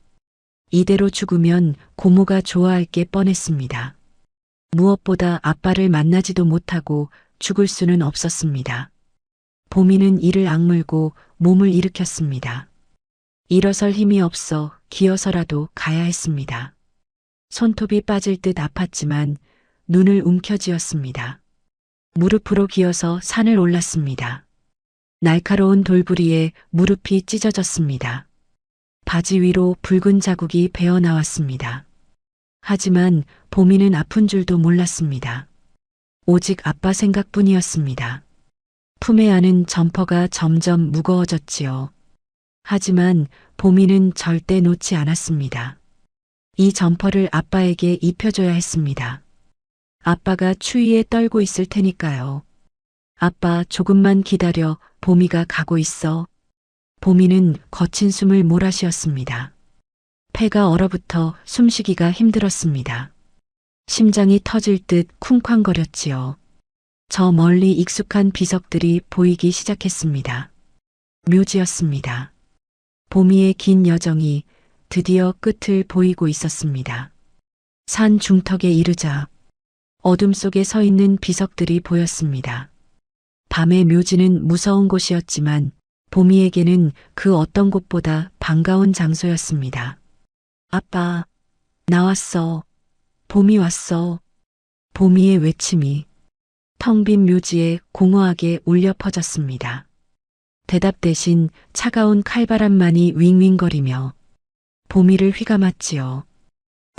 이대로 죽으면 고모가 좋아할 게 뻔했습니다. 무엇보다 아빠를 만나지도 못하고 죽을 수는 없었습니다. 보미는 이를 악물고 몸을 일으켰습니다. 일어설 힘이 없어 기어서라도 가야 했습니다. 손톱이 빠질 듯 아팠지만 눈을 움켜쥐었습니다. 무릎으로 기어서 산을 올랐습니다. 날카로운 돌부리에 무릎이 찢어졌습니다. 바지 위로 붉은 자국이 배어나왔습니다. 하지만 보미는 아픈 줄도 몰랐습니다. 오직 아빠 생각뿐이었습니다. 품에 안은 점퍼가 점점 무거워졌지요. 하지만 보미는 절대 놓지 않았습니다. 이 점퍼를 아빠에게 입혀줘야 했습니다. 아빠가 추위에 떨고 있을 테니까요. 아빠, 조금만 기다려. 보미가 가고 있어. 보미는 거친 숨을 몰아쉬었습니다. 폐가 얼어붙어 숨쉬기가 힘들었습니다. 심장이 터질 듯 쿵쾅거렸지요. 저 멀리 익숙한 비석들이 보이기 시작했습니다. 묘지였습니다. 보미의 긴 여정이 드디어 끝을 보이고 있었습니다. 산 중턱에 이르자 어둠 속에 서 있는 비석들이 보였습니다. 밤의 묘지는 무서운 곳이었지만 보미에게는 그 어떤 곳보다 반가운 장소였습니다. 아빠, 나왔어. 봄이 왔어. 보미의 외침이 텅 빈 묘지에 공허하게 울려 퍼졌습니다. 대답 대신 차가운 칼바람만이 윙윙거리며 보미를 휘감았지요.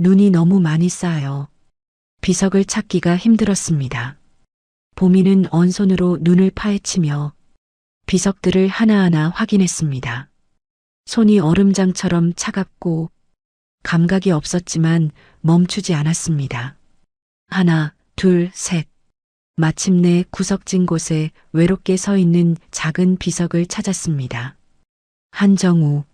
눈이 너무 많이 쌓여 비석을 찾기가 힘들었습니다. 보미는 언손으로 눈을 파헤치며 비석들을 하나하나 확인했습니다. 손이 얼음장처럼 차갑고 감각이 없었지만 멈추지 않았습니다. 하나, 둘, 셋. 마침내 구석진 곳에 외롭게 서 있는 작은 비석을 찾았습니다. 한정우.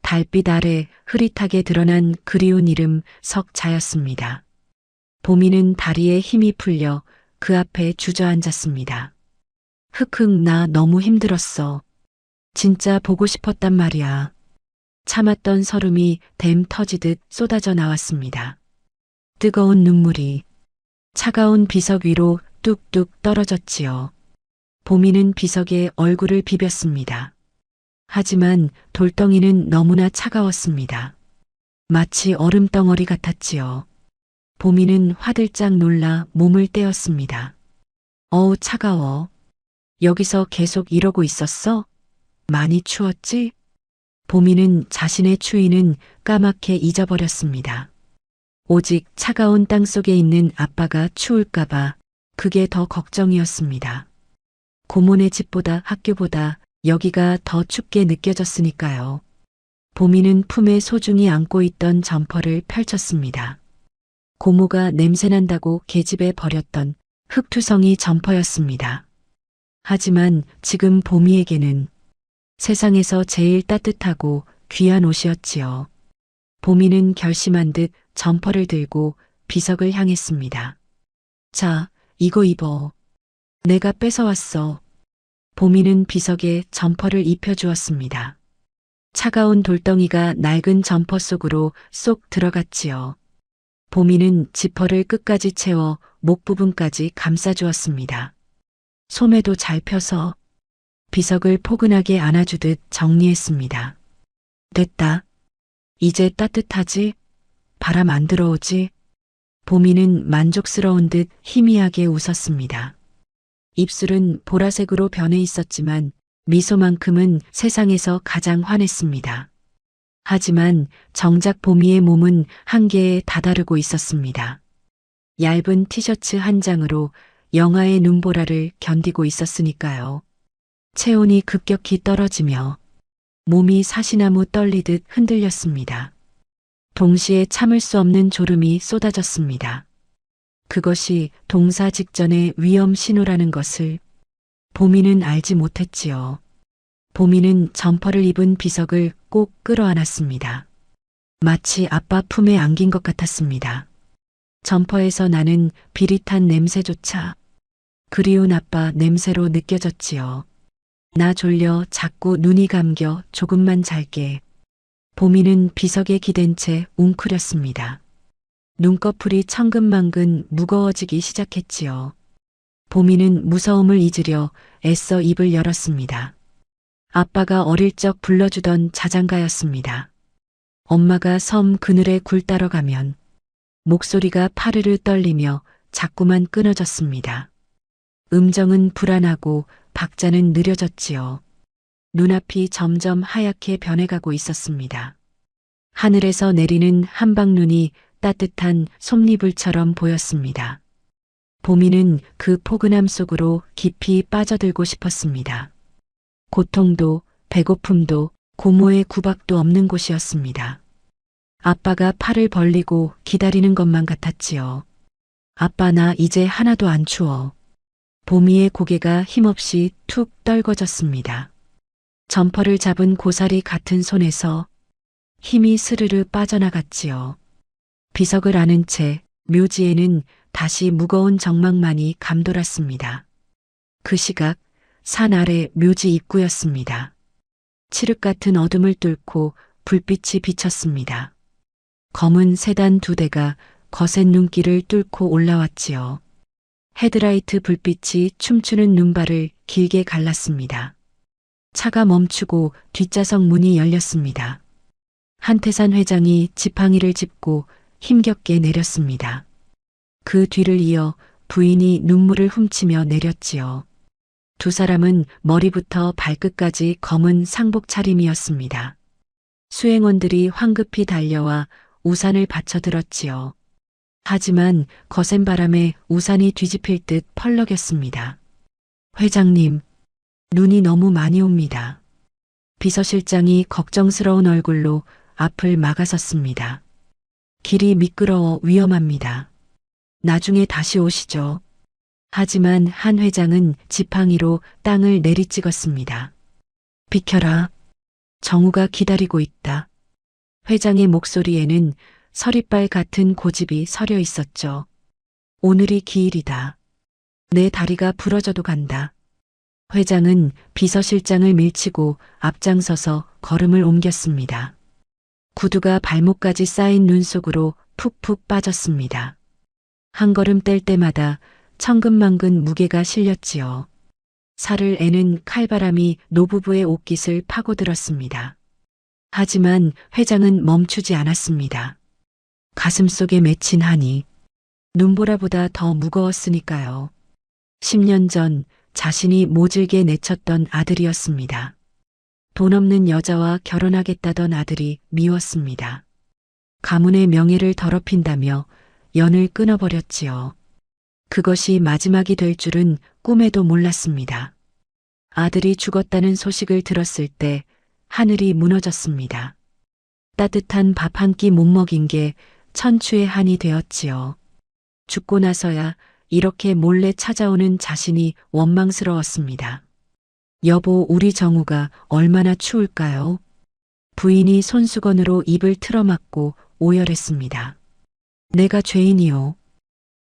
달빛 아래 흐릿하게 드러난 그리운 이름 석자였습니다. 보미는 다리에 힘이 풀려 그 앞에 주저앉았습니다. 흑흑, 나 너무 힘들었어. 진짜 보고 싶었단 말이야. 참았던 설움이 댐 터지듯 쏟아져 나왔습니다. 뜨거운 눈물이 차가운 비석 위로 뚝뚝 떨어졌지요. 보미는 비석에 얼굴을 비볐습니다. 하지만 돌덩이는 너무나 차가웠습니다. 마치 얼음덩어리 같았지요. 보미는 화들짝 놀라 몸을 떼었습니다. 어우, 차가워. 여기서 계속 이러고 있었어? 많이 추웠지? 보미는 자신의 추위는 까맣게 잊어버렸습니다. 오직 차가운 땅 속에 있는 아빠가 추울까봐 그게 더 걱정이었습니다. 고모네 집보다 학교보다 여기가 더 춥게 느껴졌으니까요. 보미는 품에 소중히 안고 있던 점퍼를 펼쳤습니다. 고모가 냄새난다고 계집에 버렸던 흙투성이 점퍼였습니다. 하지만 지금 보미에게는 세상에서 제일 따뜻하고 귀한 옷이었지요. 보미는 결심한 듯 점퍼를 들고 비석을 향했습니다. 자, 이거 입어. 내가 뺏어왔어. 보미는 비석에 점퍼를 입혀주었습니다. 차가운 돌덩이가 낡은 점퍼 속으로 쏙 들어갔지요. 보미는 지퍼를 끝까지 채워 목 부분까지 감싸주었습니다. 소매도 잘 펴서 비석을 포근하게 안아주듯 정리했습니다. 됐다. 이제 따뜻하지? 바람 안 들어오지? 보미는 만족스러운 듯 희미하게 웃었습니다. 입술은 보라색으로 변해 있었지만 미소만큼은 세상에서 가장 환했습니다. 하지만 정작 보미의 몸은 한계에 다다르고 있었습니다. 얇은 티셔츠 한 장으로 영하의 눈보라를 견디고 있었으니까요. 체온이 급격히 떨어지며 몸이 사시나무 떨리듯 흔들렸습니다. 동시에 참을 수 없는 졸음이 쏟아졌습니다. 그것이 동사 직전의 위험 신호라는 것을 보미는 알지 못했지요. 보미는 점퍼를 입은 비석을 꼭 끌어안았습니다. 마치 아빠 품에 안긴 것 같았습니다. 점퍼에서 나는 비릿한 냄새조차 그리운 아빠 냄새로 느껴졌지요. 나 졸려 자꾸 눈이 감겨 조금만 잘게. 보미는 비석에 기댄 채 웅크렸습니다. 눈꺼풀이 천근만근 무거워지기 시작했지요. 보미는 무서움을 잊으려 애써 입을 열었습니다. 아빠가 어릴 적 불러주던 자장가였습니다. 엄마가 섬 그늘에 굴 따러 가면 목소리가 파르르 떨리며 자꾸만 끊어졌습니다. 음정은 불안하고 박자는 느려졌지요. 눈앞이 점점 하얗게 변해가고 있었습니다. 하늘에서 내리는 한방눈이 따뜻한 솜니불처럼 보였습니다. 보미는 그 포근함 속으로 깊이 빠져들고 싶었습니다. 고통도 배고픔도 고모의 구박도 없는 곳이었습니다. 아빠가 팔을 벌리고 기다리는 것만 같았지요. 아빠, 나 이제 하나도 안 추워. 보미의 고개가 힘없이 툭 떨궈졌습니다. 점퍼를 잡은 고사리 같은 손에서 힘이 스르르 빠져나갔지요. 비석을 안은 채 묘지에는 다시 무거운 정막만이 감돌았습니다. 그 시각 산 아래 묘지 입구였습니다. 칠흑 같은 어둠을 뚫고 불빛이 비쳤습니다. 검은 세단 2대가 거센 눈길을 뚫고 올라왔지요. 헤드라이트 불빛이 춤추는 눈발을 길게 갈랐습니다. 차가 멈추고 뒷좌석 문이 열렸습니다. 한태산 회장이 지팡이를 짚고 힘겹게 내렸습니다. 그 뒤를 이어 부인이 눈물을 훔치며 내렸지요. 두 사람은 머리부터 발끝까지 검은 상복 차림이었습니다. 수행원들이 황급히 달려와 우산을 받쳐들었지요. 하지만 거센 바람에 우산이 뒤집힐 듯 펄럭였습니다. 회장님, 눈이 너무 많이 옵니다. 비서실장이 걱정스러운 얼굴로 앞을 막아섰습니다. 길이 미끄러워 위험합니다. 나중에 다시 오시죠. 하지만 한 회장은 지팡이로 땅을 내리찍었습니다. 비켜라. 정우가 기다리고 있다. 회장의 목소리에는 서리빨 같은 고집이 서려 있었죠. 오늘이 기일이다. 내 다리가 부러져도 간다. 회장은 비서실장을 밀치고 앞장서서 걸음을 옮겼습니다. 구두가 발목까지 쌓인 눈 속으로 푹푹 빠졌습니다. 한 걸음 뗄 때마다 천근만근 무게가 실렸지요. 살을 애는 칼바람이 노부부의 옷깃을 파고들었습니다. 하지만 회장은 멈추지 않았습니다. 가슴 속에 맺힌 한이 눈보라보다 더 무거웠으니까요. 10년 전 자신이 모질게 내쳤던 아들이었습니다. 돈 없는 여자와 결혼하겠다던 아들이 미웠습니다. 가문의 명예를 더럽힌다며 연을 끊어버렸지요. 그것이 마지막이 될 줄은 꿈에도 몰랐습니다. 아들이 죽었다는 소식을 들었을 때 하늘이 무너졌습니다. 따뜻한 밥 한 끼 못 먹인 게 천추의 한이 되었지요. 죽고 나서야 이렇게 몰래 찾아오는 자신이 원망스러웠습니다. 여보, 우리 정우가 얼마나 추울까요? 부인이 손수건으로 입을 틀어막고 오열했습니다. 내가 죄인이요.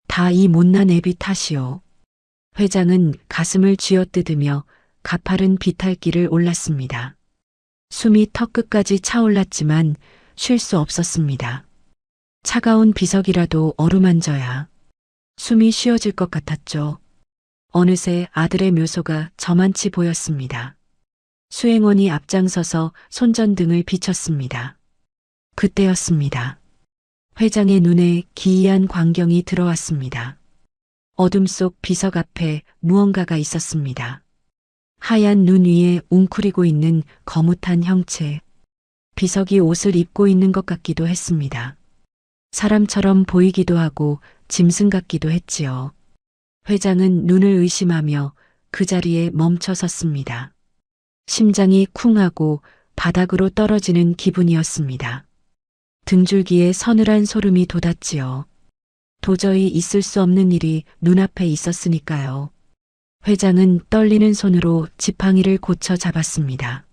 다 이 못난 애비 탓이요. 회장은 가슴을 쥐어뜯으며 가파른 비탈길을 올랐습니다. 숨이 턱끝까지 차올랐지만 쉴 수 없었습니다. 차가운 비석이라도 어루만져야 숨이 쉬어질 것 같았죠. 어느새 아들의 묘소가 저만치 보였습니다. 수행원이 앞장서서 손전등을 비췄습니다. 그때였습니다. 회장의 눈에 기이한 광경이 들어왔습니다. 어둠 속 비석 앞에 무언가가 있었습니다. 하얀 눈 위에 웅크리고 있는 거뭇한 형체. 비석이 옷을 입고 있는 것 같기도 했습니다. 사람처럼 보이기도 하고 짐승 같기도 했지요. 회장은 눈을 의심하며 그 자리에 멈춰 섰습니다. 심장이 쿵하고 바닥으로 떨어지는 기분이었습니다. 등줄기에 서늘한 소름이 돋았지요. 도저히 있을 수 없는 일이 눈앞에 있었으니까요. 회장은 떨리는 손으로 지팡이를 고쳐 잡았습니다.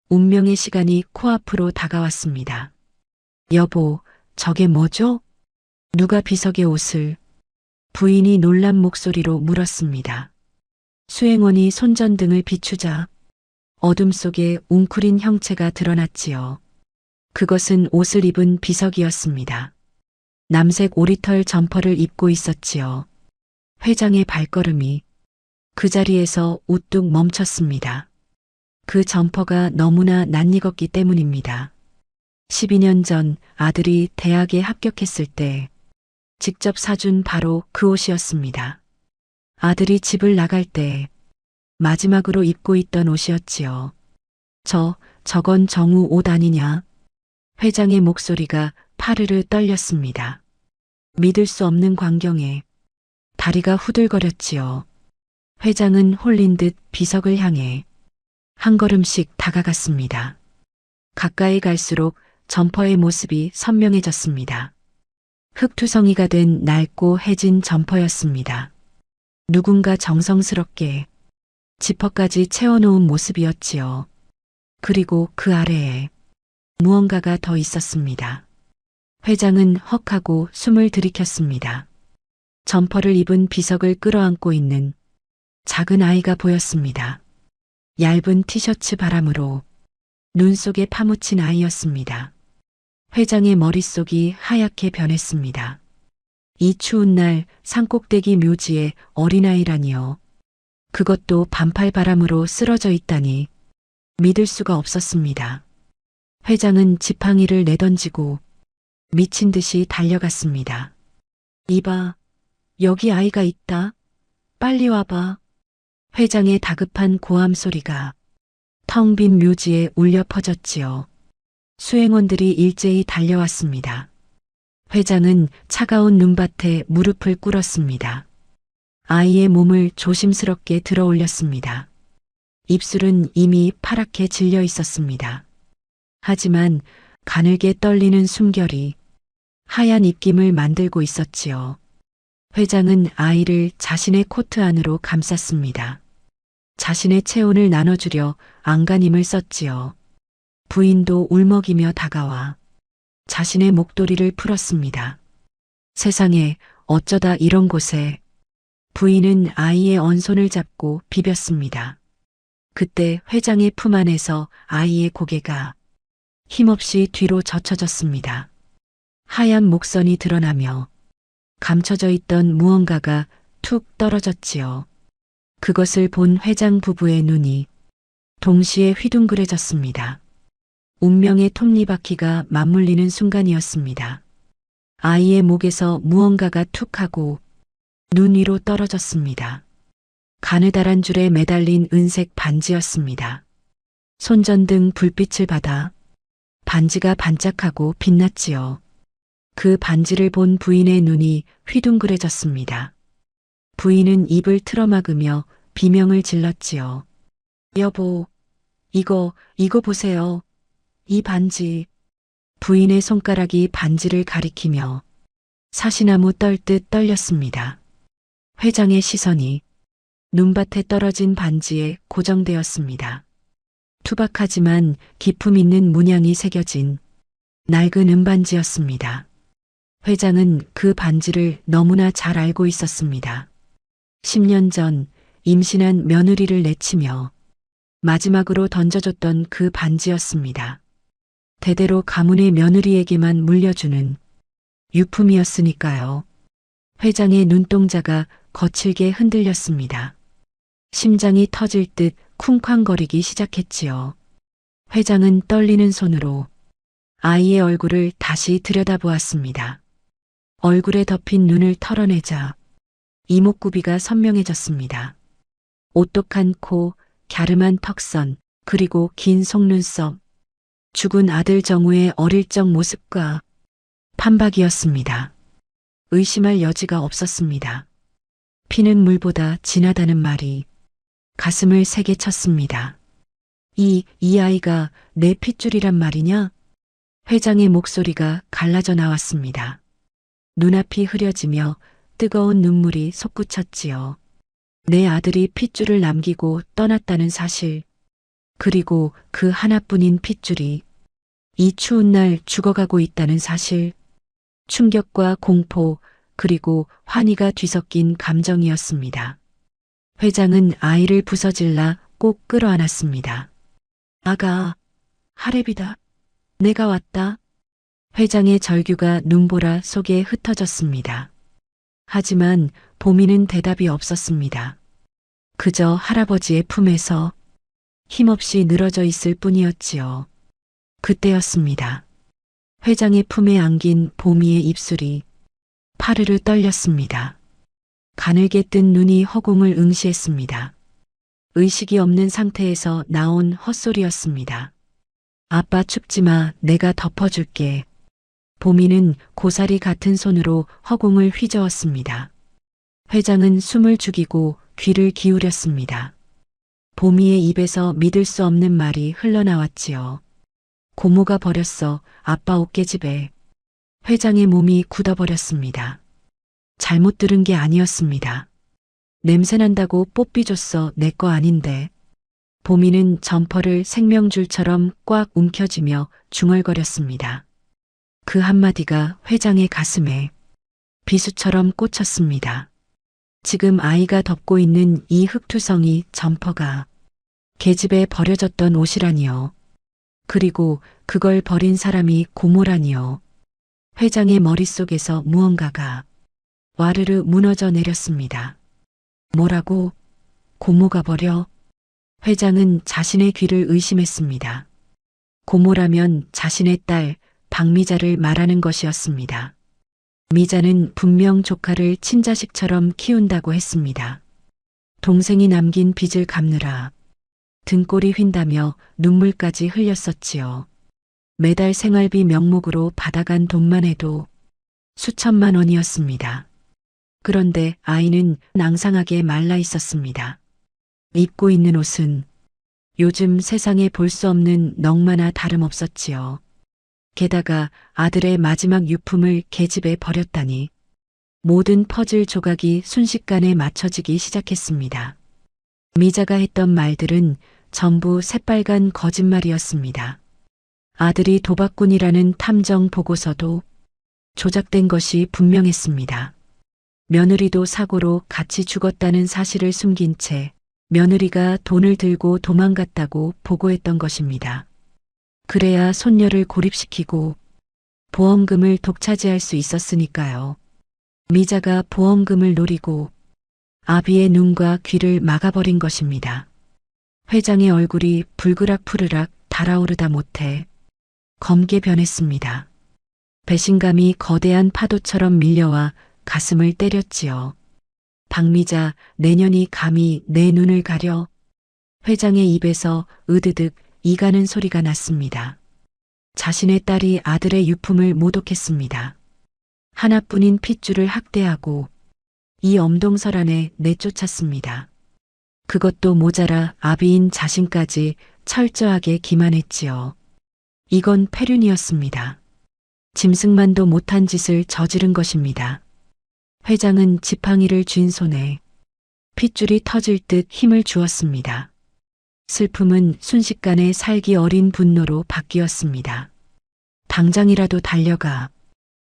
운명의 시간이 코앞으로 다가왔습니다. 여보, 저게 뭐죠? 누가 비석의 옷을? 부인이 놀란 목소리로 물었습니다. 수행원이 손전등을 비추자 어둠 속에 웅크린 형체가 드러났지요. 그것은 옷을 입은 비석이었습니다. 남색 오리털 점퍼를 입고 있었지요. 회장의 발걸음이 그 자리에서 우뚝 멈췄습니다. 그 점퍼가 너무나 낯익었기 때문입니다. 12년 전 아들이 대학에 합격했을 때 직접 사준 바로 그 옷이었습니다. 아들이 집을 나갈 때 마지막으로 입고 있던 옷이었지요. 저건 정우 옷 아니냐? 회장의 목소리가 파르르 떨렸습니다. 믿을 수 없는 광경에 다리가 후들거렸지요. 회장은 홀린 듯 비석을 향해 한 걸음씩 다가갔습니다. 가까이 갈수록 점퍼의 모습이 선명해졌습니다. 흙투성이가 된 낡고 해진 점퍼였습니다. 누군가 정성스럽게 지퍼까지 채워놓은 모습이었지요. 그리고 그 아래에 무언가가 더 있었습니다. 회장은 헉하고 숨을 들이켰습니다. 점퍼를 입은 비석을 끌어안고 있는 작은 아이가 보였습니다. 얇은 티셔츠 바람으로 눈 속에 파묻힌 아이였습니다. 회장의 머릿속이 하얗게 변했습니다. 이 추운 날 산꼭대기 묘지에 어린아이라니요. 그것도 반팔 바람으로 쓰러져 있다니 믿을 수가 없었습니다. 회장은 지팡이를 내던지고 미친 듯이 달려갔습니다. 이봐, 여기 아이가 있다. 빨리 와봐. 회장의 다급한 고함 소리가 텅 빈 묘지에 울려 퍼졌지요. 수행원들이 일제히 달려왔습니다. 회장은 차가운 눈밭에 무릎을 꿇었습니다. 아이의 몸을 조심스럽게 들어 올렸습니다. 입술은 이미 파랗게 질려 있었습니다. 하지만 가늘게 떨리는 숨결이 하얀 입김을 만들고 있었지요. 회장은 아이를 자신의 코트 안으로 감쌌습니다. 자신의 체온을 나눠주려 안간힘을 썼지요. 부인도 울먹이며 다가와 자신의 목도리를 풀었습니다. 세상에 어쩌다 이런 곳에. 부인은 아이의 언손을 잡고 비볐습니다. 그때 회장의 품 안에서 아이의 고개가 힘없이 뒤로 젖혀졌습니다. 하얀 목선이 드러나며 감춰져 있던 무언가가 툭 떨어졌지요. 그것을 본 회장 부부의 눈이 동시에 휘둥그레졌습니다. 운명의 톱니바퀴가 맞물리는 순간이었습니다. 아이의 목에서 무언가가 툭 하고 눈 위로 떨어졌습니다. 가느다란 줄에 매달린 은색 반지였습니다. 손전등 불빛을 받아 반지가 반짝하고 빛났지요. 그 반지를 본 부인의 눈이 휘둥그레졌습니다. 부인은 입을 틀어막으며 비명을 질렀지요. 여보, 이거 보세요. 이 반지. 부인의 손가락이 반지를 가리키며 사시나무 떨듯 떨렸습니다. 회장의 시선이 눈밭에 떨어진 반지에 고정되었습니다. 투박하지만 기품 있는 문양이 새겨진 낡은 은반지였습니다. 회장은 그 반지를 너무나 잘 알고 있었습니다. 10년 전 임신한 며느리를 내치며 마지막으로 던져줬던 그 반지였습니다. 대대로 가문의 며느리에게만 물려주는 유품이었으니까요. 회장의 눈동자가 거칠게 흔들렸습니다. 심장이 터질 듯 쿵쾅거리기 시작했지요. 회장은 떨리는 손으로 아이의 얼굴을 다시 들여다보았습니다. 얼굴에 덮인 눈을 털어내자 이목구비가 선명해졌습니다. 오똑한 코, 갸름한 턱선, 그리고 긴 속눈썹. 죽은 아들 정우의 어릴 적 모습과 판박이었습니다. 의심할 여지가 없었습니다. 피는 물보다 진하다는 말이 가슴을 세게 쳤습니다. 이 아이가 내 핏줄이란 말이냐? 회장의 목소리가 갈라져 나왔습니다. 눈앞이 흐려지며 뜨거운 눈물이 솟구쳤지요. 내 아들이 핏줄을 남기고 떠났다는 사실, 그리고 그 하나뿐인 핏줄이 이 추운 날 죽어가고 있다는 사실, 충격과 공포, 그리고 환희가 뒤섞인 감정이었습니다. 회장은 아이를 부서질라 꼭 끌어안았습니다. 아가, 하랩이다. 내가 왔다. 회장의 절규가 눈보라 속에 흩어졌습니다. 하지만 보미는 대답이 없었습니다. 그저 할아버지의 품에서 힘없이 늘어져 있을 뿐이었지요. 그때였습니다. 회장의 품에 안긴 보미의 입술이 파르르 떨렸습니다. 가늘게 뜬 눈이 허공을 응시했습니다. 의식이 없는 상태에서 나온 헛소리였습니다. 아빠 춥지마, 내가 덮어줄게. 보미는 고사리 같은 손으로 허공을 휘저었습니다. 회장은 숨을 죽이고 귀를 기울였습니다. 보미의 입에서 믿을 수 없는 말이 흘러나왔지요. 고모가 버렸어, 아빠 옷깨집에. 회장의 몸이 굳어버렸습니다. 잘못 들은 게 아니었습니다. 냄새난다고 뽀삐 줬어, 내 거 아닌데. 보미는 점퍼를 생명줄처럼 꽉 움켜쥐며 중얼거렸습니다. 그 한마디가 회장의 가슴에 비수처럼 꽂혔습니다. 지금 아이가 덮고 있는 이 흙투성이 점퍼가 계집에 버려졌던 옷이라니요. 그리고 그걸 버린 사람이 고모라니요. 회장의 머릿속에서 무언가가 와르르 무너져 내렸습니다. 뭐라고? 고모가 버려? 회장은 자신의 귀를 의심했습니다. 고모라면 자신의 딸 박미자를 말하는 것이었습니다. 미자는 분명 조카를 친자식처럼 키운다고 했습니다. 동생이 남긴 빚을 갚느라 등골이 휜다며 눈물까지 흘렸었지요. 매달 생활비 명목으로 받아간 돈만 해도 수천만 원이었습니다. 그런데 아이는 낭상하게 말라 있었습니다. 입고 있는 옷은 요즘 세상에 볼 수 없는 넝마나 다름없었지요. 게다가 아들의 마지막 유품을 계집에 버렸다니 모든 퍼즐 조각이 순식간에 맞춰지기 시작했습니다. 미자가 했던 말들은 전부 새빨간 거짓말이었습니다. 아들이 도박꾼이라는 탐정 보고서도 조작된 것이 분명했습니다. 며느리도 사고로 같이 죽었다는 사실을 숨긴 채 며느리가 돈을 들고 도망갔다고 보고했던 것입니다. 그래야 손녀를 고립시키고 보험금을 독차지할 수 있었으니까요. 미자가 보험금을 노리고 아비의 눈과 귀를 막아버린 것입니다. 회장의 얼굴이 불그락 달아오르다 못해 검게 변했습니다. 배신감이 거대한 파도처럼 밀려와 가슴을 때렸지요. 박미자, 내년이 감히 내 눈을 가려. 회장의 입에서 으드득 이가는 소리가 났습니다. 자신의 딸이 아들의 유품을 모독했습니다. 하나뿐인 핏줄을 학대하고 이 엄동설 안에 내쫓았습니다. 그것도 모자라 아비인 자신까지 철저하게 기만했지요. 이건 폐륜이었습니다. 짐승만도 못한 짓을 저지른 것입니다. 회장은 지팡이를 쥔 손에 핏줄이 터질 듯 힘을 주었습니다. 슬픔은 순식간에 살기 어린 분노로 바뀌었습니다. 당장이라도 달려가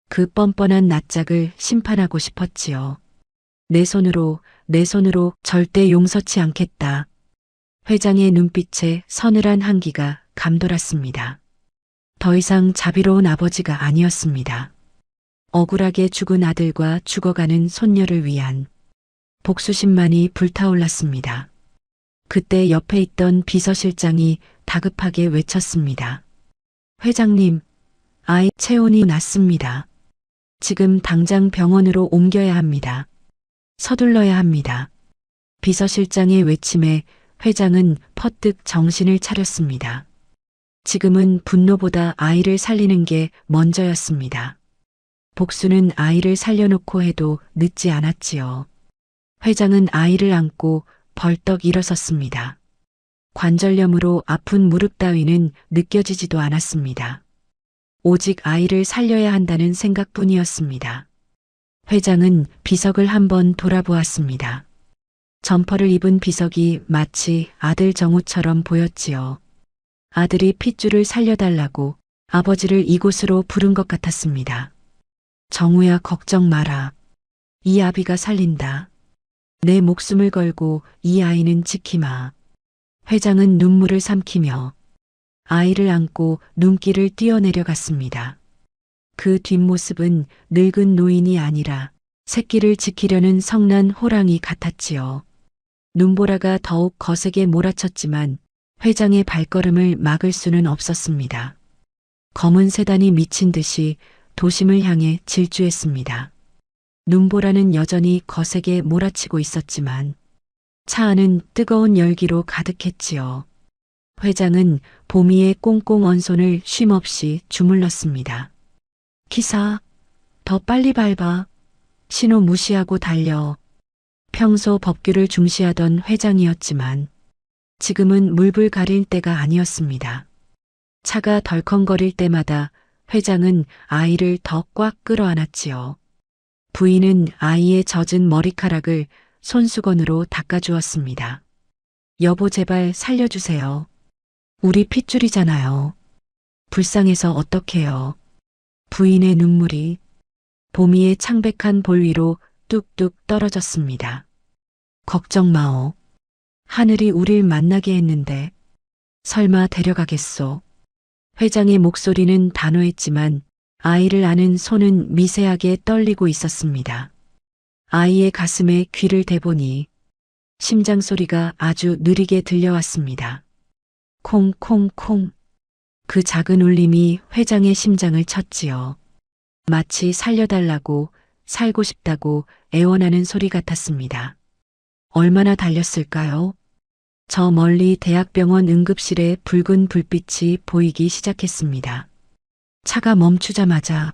그 뻔뻔한 낯짝을 심판하고 싶었지요. 내 손으로 절대 용서치 않겠다. 회장의 눈빛에 서늘한 한기가 감돌았습니다. 더 이상 자비로운 아버지가 아니었습니다. 억울하게 죽은 아들과 죽어가는 손녀를 위한 복수심만이 불타올랐습니다. 그때 옆에 있던 비서실장이 다급하게 외쳤습니다. 회장님, 아이 체온이 낮습니다. 지금 당장 병원으로 옮겨야 합니다. 서둘러야 합니다. 비서실장의 외침에 회장은 퍼뜩 정신을 차렸습니다. 지금은 분노보다 아이를 살리는 게 먼저였습니다. 복수는 아이를 살려놓고 해도 늦지 않았지요. 회장은 아이를 안고 벌떡 일어섰습니다. 관절염으로 아픈 무릎 따위는 느껴지지도 않았습니다. 오직 아이를 살려야 한다는 생각뿐이었습니다. 회장은 비석을 한번 돌아보았습니다. 점퍼를 입은 비석이 마치 아들 정우처럼 보였지요. 아들이 핏줄을 살려달라고 아버지를 이곳으로 부른 것 같았습니다. 정우야, 걱정 마라. 이 아비가 살린다. 내 목숨을 걸고 이 아이는 지키마. 회장은 눈물을 삼키며 아이를 안고 눈길을 뛰어내려갔습니다. 그 뒷모습은 늙은 노인이 아니라 새끼를 지키려는 성난 호랑이 같았지요. 눈보라가 더욱 거세게 몰아쳤지만 회장의 발걸음을 막을 수는 없었습니다. 검은 세단이 미친 듯이 도심을 향해 질주했습니다. 눈보라는 여전히 거세게 몰아치고 있었지만 차 안은 뜨거운 열기로 가득했지요. 회장은 보미의 꽁꽁 언 손을 쉼없이 주물렀습니다. 기사, 더 빨리 밟아. 신호 무시하고 달려. 평소 법규를 중시하던 회장이었지만 지금은 물불 가릴 때가 아니었습니다. 차가 덜컹거릴 때마다 회장은 아이를 더 꽉 끌어안았지요. 부인은 아이의 젖은 머리카락을 손수건으로 닦아주었습니다. 여보, 제발 살려주세요. 우리 핏줄이잖아요. 불쌍해서 어떡해요. 부인의 눈물이 보미의 창백한 볼 위로 뚝뚝 떨어졌습니다. 걱정 마오. 하늘이 우릴 만나게 했는데 설마 데려가겠소. 회장의 목소리는 단호했지만 아이를 안은 손은 미세하게 떨리고 있었습니다. 아이의 가슴에 귀를 대보니 심장 소리가 아주 느리게 들려왔습니다. 콩콩콩. 그 작은 울림이 회장의 심장을 쳤지요. 마치 살려달라고, 살고 싶다고 애원하는 소리 같았습니다. 얼마나 달렸을까요? 저 멀리 대학병원 응급실에 붉은 불빛이 보이기 시작했습니다. 차가 멈추자마자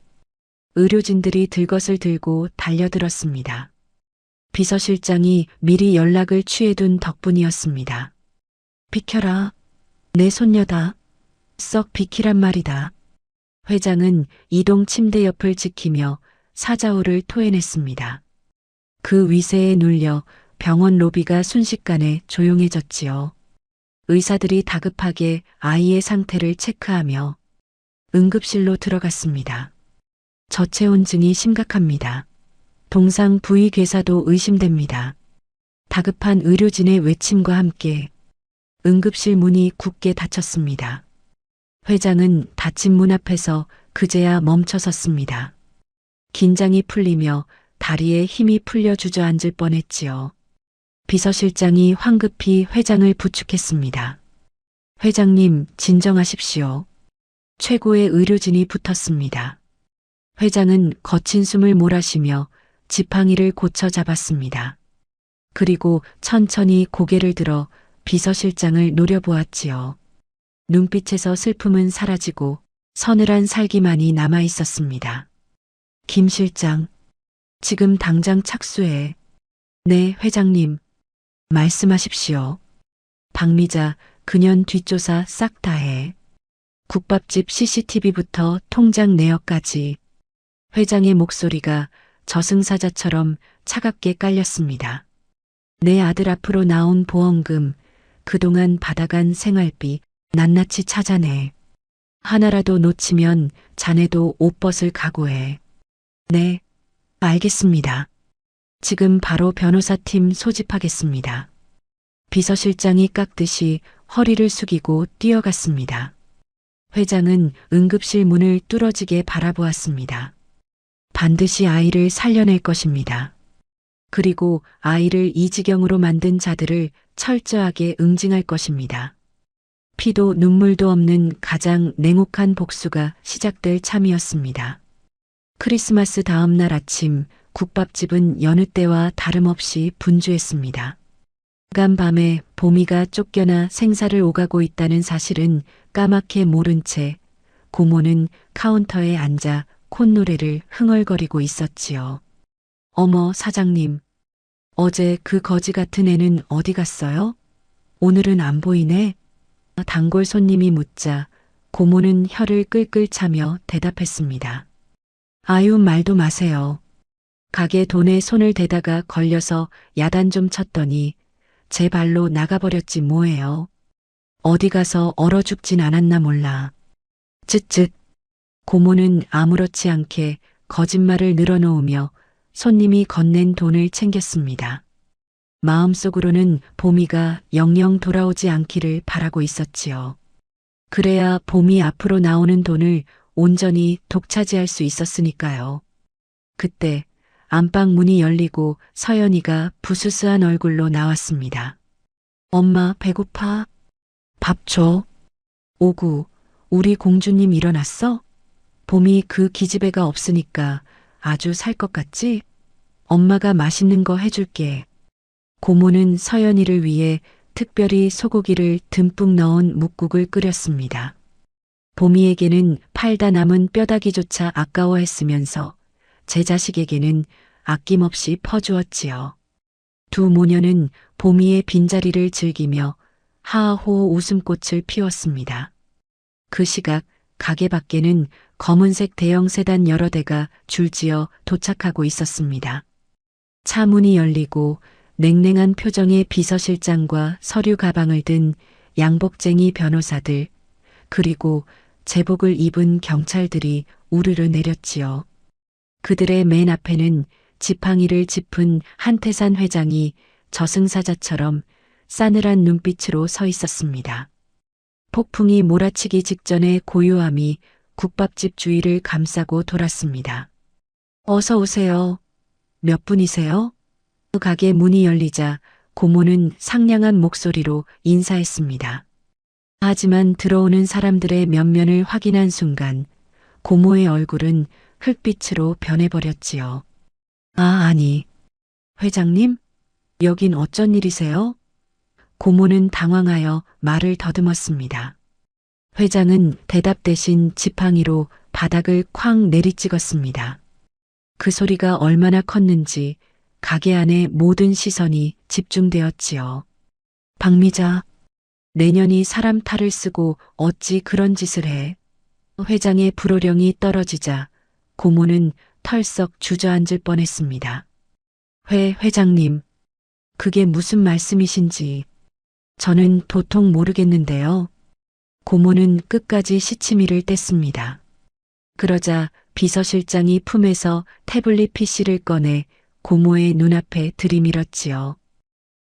의료진들이 들것을 들고 달려들었습니다. 비서실장이 미리 연락을 취해둔 덕분이었습니다. 비켜라. 내 손녀다. 썩 비키란 말이다. 회장은 이동 침대 옆을 지키며 사자호를 토해냈습니다. 그 위세에 눌려 병원 로비가 순식간에 조용해졌지요. 의사들이 다급하게 아이의 상태를 체크하며 응급실로 들어갔습니다. 저체온증이 심각합니다. 동상 부위 괴사도 의심됩니다. 다급한 의료진의 외침과 함께 응급실 문이 굳게 닫혔습니다. 회장은 닫힌 문 앞에서 그제야 멈춰섰습니다. 긴장이 풀리며 다리에 힘이 풀려 주저앉을 뻔했지요. 비서실장이 황급히 회장을 부축했습니다. 회장님, 진정하십시오. 최고의 의료진이 붙었습니다. 회장은 거친 숨을 몰아쉬며 지팡이를 고쳐 잡았습니다. 그리고 천천히 고개를 들어 비서실장을 노려보았지요. 눈빛에서 슬픔은 사라지고 서늘한 살기만이 남아 있었습니다. 김 실장, 지금 당장 착수해. 네, 회장님. 말씀하십시오. 박미자, 그년 뒷조사 싹 다 해. 국밥집 CCTV부터 통장 내역까지. 회장의 목소리가 저승사자처럼 차갑게 깔렸습니다. 내 아들 앞으로 나온 보험금, 그동안 받아간 생활비 낱낱이 찾아내. 하나라도 놓치면 자네도 옷 벗을 각오해. 네, 알겠습니다. 지금 바로 변호사팀 소집하겠습니다. 비서실장이 깎듯이 허리를 숙이고 뛰어갔습니다. 회장은 응급실 문을 뚫어지게 바라보았습니다. 반드시 아이를 살려낼 것입니다. 그리고 아이를 이 지경으로 만든 자들을 철저하게 응징할 것입니다. 피도 눈물도 없는 가장 냉혹한 복수가 시작될 참이었습니다. 크리스마스 다음 날 아침 국밥집은 여느 때와 다름없이 분주했습니다. 간 밤에 보미가 쫓겨나 생사를 오가고 있다는 사실은 까맣게 모른 채 고모는 카운터에 앉아 콧노래를 흥얼거리고 있었지요. 어머, 사장님. 어제 그 거지 같은 애는 어디 갔어요? 오늘은 안 보이네. 단골 손님이 묻자 고모는 혀를 끌끌 차며 대답했습니다. 아유, 말도 마세요. 가게 돈에 손을 대다가 걸려서 야단 좀 쳤더니 제 발로 나가버렸지 뭐예요. 어디 가서 얼어 죽진 않았나 몰라. 쯧쯧. 고모는 아무렇지 않게 거짓말을 늘어놓으며 손님이 건넨 돈을 챙겼습니다. 마음속으로는 보미가 영영 돌아오지 않기를 바라고 있었지요. 그래야 보미 앞으로 나오는 돈을 온전히 독차지할 수 있었으니까요. 그때 안방 문이 열리고 서연이가 부스스한 얼굴로 나왔습니다. 엄마, 배고파? 밥 줘. 오구, 우리 공주님 일어났어? 봄이 그 기집애가 없으니까 아주 살 것 같지? 엄마가 맛있는 거 해줄게. 고모는 서연이를 위해 특별히 소고기를 듬뿍 넣은 묵국을 끓였습니다. 봄이에게는 팔다 남은 뼈다귀조차 아까워했으면서 제 자식에게는 아낌없이 퍼주었지요. 두 모녀는 봄이의 빈자리를 즐기며 하하호 웃음꽃을 피웠습니다. 그 시각 가게 밖에는 검은색 대형 세단 여러 대가 줄지어 도착하고 있었습니다. 차 문이 열리고 냉랭한 표정의 비서실장과 서류 가방을 든 양복쟁이 변호사들, 그리고 제복을 입은 경찰들이 우르르 내렸지요. 그들의 맨 앞에는 지팡이를 짚은 한태산 회장이 저승사자처럼 싸늘한 눈빛으로 서 있었습니다. 폭풍이 몰아치기 직전의 고요함이 국밥집 주위를 감싸고 돌았습니다. 어서 오세요. 몇 분이세요? 가게 문이 열리자 고모는 상냥한 목소리로 인사했습니다. 하지만 들어오는 사람들의 면면을 확인한 순간 고모의 얼굴은 흙빛으로 변해버렸지요. 아니. 회장님? 여긴 어쩐 일이세요? 고모는 당황하여 말을 더듬었습니다. 회장은 대답 대신 지팡이로 바닥을 쾅 내리찍었습니다. 그 소리가 얼마나 컸는지 가게 안의 모든 시선이 집중되었지요. 박미자, 내년이 사람 탈을 쓰고 어찌 그런 짓을 해. 회장의 불호령이 떨어지자 고모는 털썩 주저앉을 뻔했습니다. 회장님, 그게 무슨 말씀이신지 저는 도통 모르겠는데요. 고모는 끝까지 시치미를 뗐습니다. 그러자 비서실장이 품에서 태블릿 PC를 꺼내 고모의 눈앞에 들이밀었지요.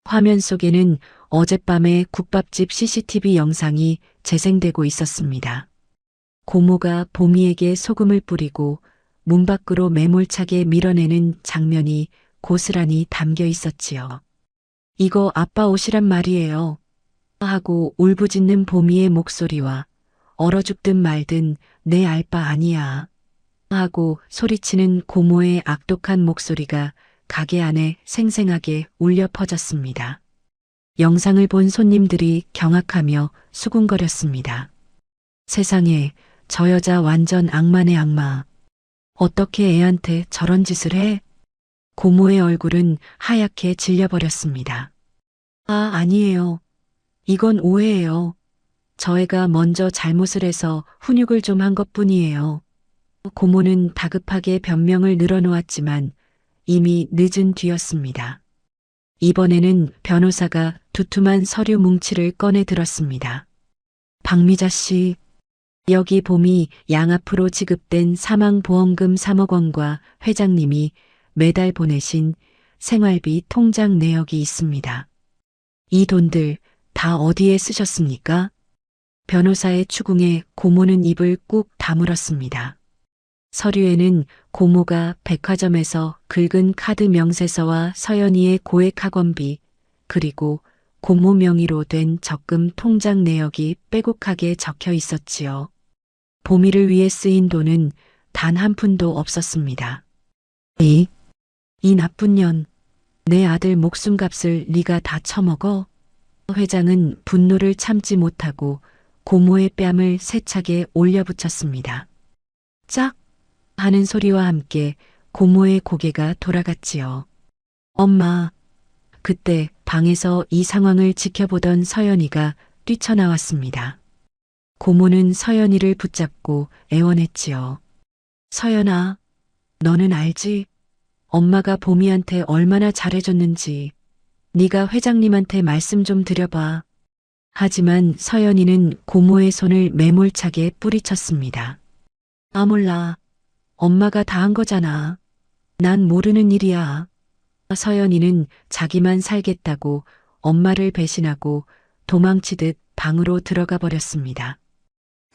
화면 속에는 어젯밤의 국밥집 CCTV 영상이 재생되고 있었습니다. 고모가 보미에게 소금을 뿌리고 문 밖으로 매몰차게 밀어내는 장면이 고스란히 담겨 있었지요. 이거 아빠 옷이란 말이에요. 하고 울부짖는 보미의 목소리와 얼어 죽든 말든 내 알 바 아니야. 하고 소리치는 고모의 악독한 목소리가 가게 안에 생생하게 울려 퍼졌습니다. 영상을 본 손님들이 경악하며 수군거렸습니다. 세상에, 저 여자 완전 악마네 악마. 어떻게 애한테 저런 짓을 해? 고모의 얼굴은 하얗게 질려버렸습니다. 아, 아니에요. 이건 오해예요. 저 애가 먼저 잘못을 해서 훈육을 좀 한 것뿐이에요. 고모는 다급하게 변명을 늘어놓았지만 이미 늦은 뒤였습니다. 이번에는 변호사가 두툼한 서류 뭉치를 꺼내 들었습니다. 박미자 씨, 여기 봄이 양 앞으로 지급된 사망보험금 3억 원과 회장님이 매달 보내신 생활비 통장 내역이 있습니다. 이 돈들 다 어디에 쓰셨습니까? 변호사의 추궁에 고모는 입을 꾹 다물었습니다. 서류에는 고모가 백화점에서 긁은 카드 명세서와 서연이의 고액 학원비, 그리고 고모 명의로 된 적금 통장 내역이 빼곡하게 적혀 있었지요. 보미를 위해 쓰인 돈은 단 한 푼도 없었습니다. 이 나쁜 년, 내 아들 목숨값을 네가 다 처먹어? 회장은 분노를 참지 못하고 고모의 뺨을 세차게 올려붙였습니다. 짝! 하는 소리와 함께 고모의 고개가 돌아갔지요. 엄마. 그때 방에서 이 상황을 지켜보던 서연이가 뛰쳐나왔습니다. 고모는 서연이를 붙잡고 애원했지요. 서연아, 너는 알지? 엄마가 보미한테 얼마나 잘해줬는지. 네가 회장님한테 말씀 좀 드려봐. 하지만 서연이는 고모의 손을 매몰차게 뿌리쳤습니다. 아, 몰라. 엄마가 다 한 거잖아. 난 모르는 일이야. 서연이는 자기만 살겠다고 엄마를 배신하고 도망치듯 방으로 들어가 버렸습니다.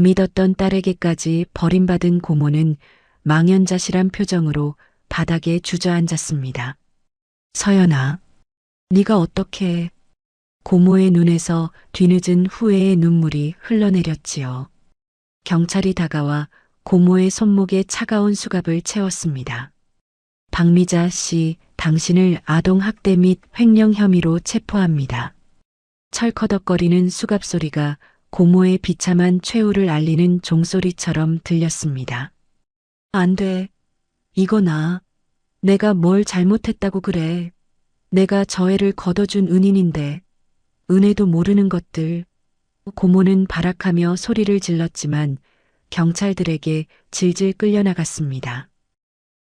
믿었던 딸에게까지 버림받은 고모는 망연자실한 표정으로 바닥에 주저앉았습니다. 서연아, 네가 어떻게... 고모의 눈에서 뒤늦은 후회의 눈물이 흘러내렸지요. 경찰이 다가와 고모의 손목에 차가운 수갑을 채웠습니다. 박미자 씨, 당신을 아동학대 및 횡령 혐의로 체포합니다. 철커덕거리는 수갑 소리가 고모의 비참한 최후를 알리는 종소리처럼 들렸습니다. 안 돼. 이거 나. 내가 뭘 잘못했다고 그래. 내가 저 애를 걷어준 은인인데. 은혜도 모르는 것들. 고모는 발악하며 소리를 질렀지만 경찰들에게 질질 끌려나갔습니다.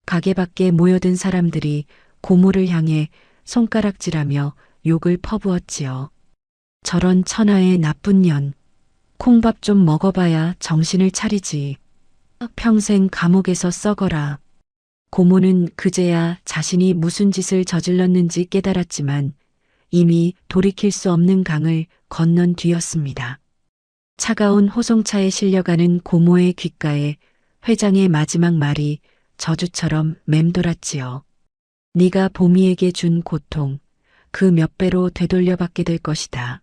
가게 밖에 모여든 사람들이 고모를 향해 손가락질하며 욕을 퍼부었지요. 저런 천하의 나쁜 년. 콩밥 좀 먹어봐야 정신을 차리지. 평생 감옥에서 썩어라. 고모는 그제야 자신이 무슨 짓을 저질렀는지 깨달았지만 이미 돌이킬 수 없는 강을 건넌 뒤였습니다. 차가운 호송차에 실려가는 고모의 귓가에 회장의 마지막 말이 저주처럼 맴돌았지요. 네가 보미에게 준 고통, 그 몇 배로 되돌려받게 될 것이다.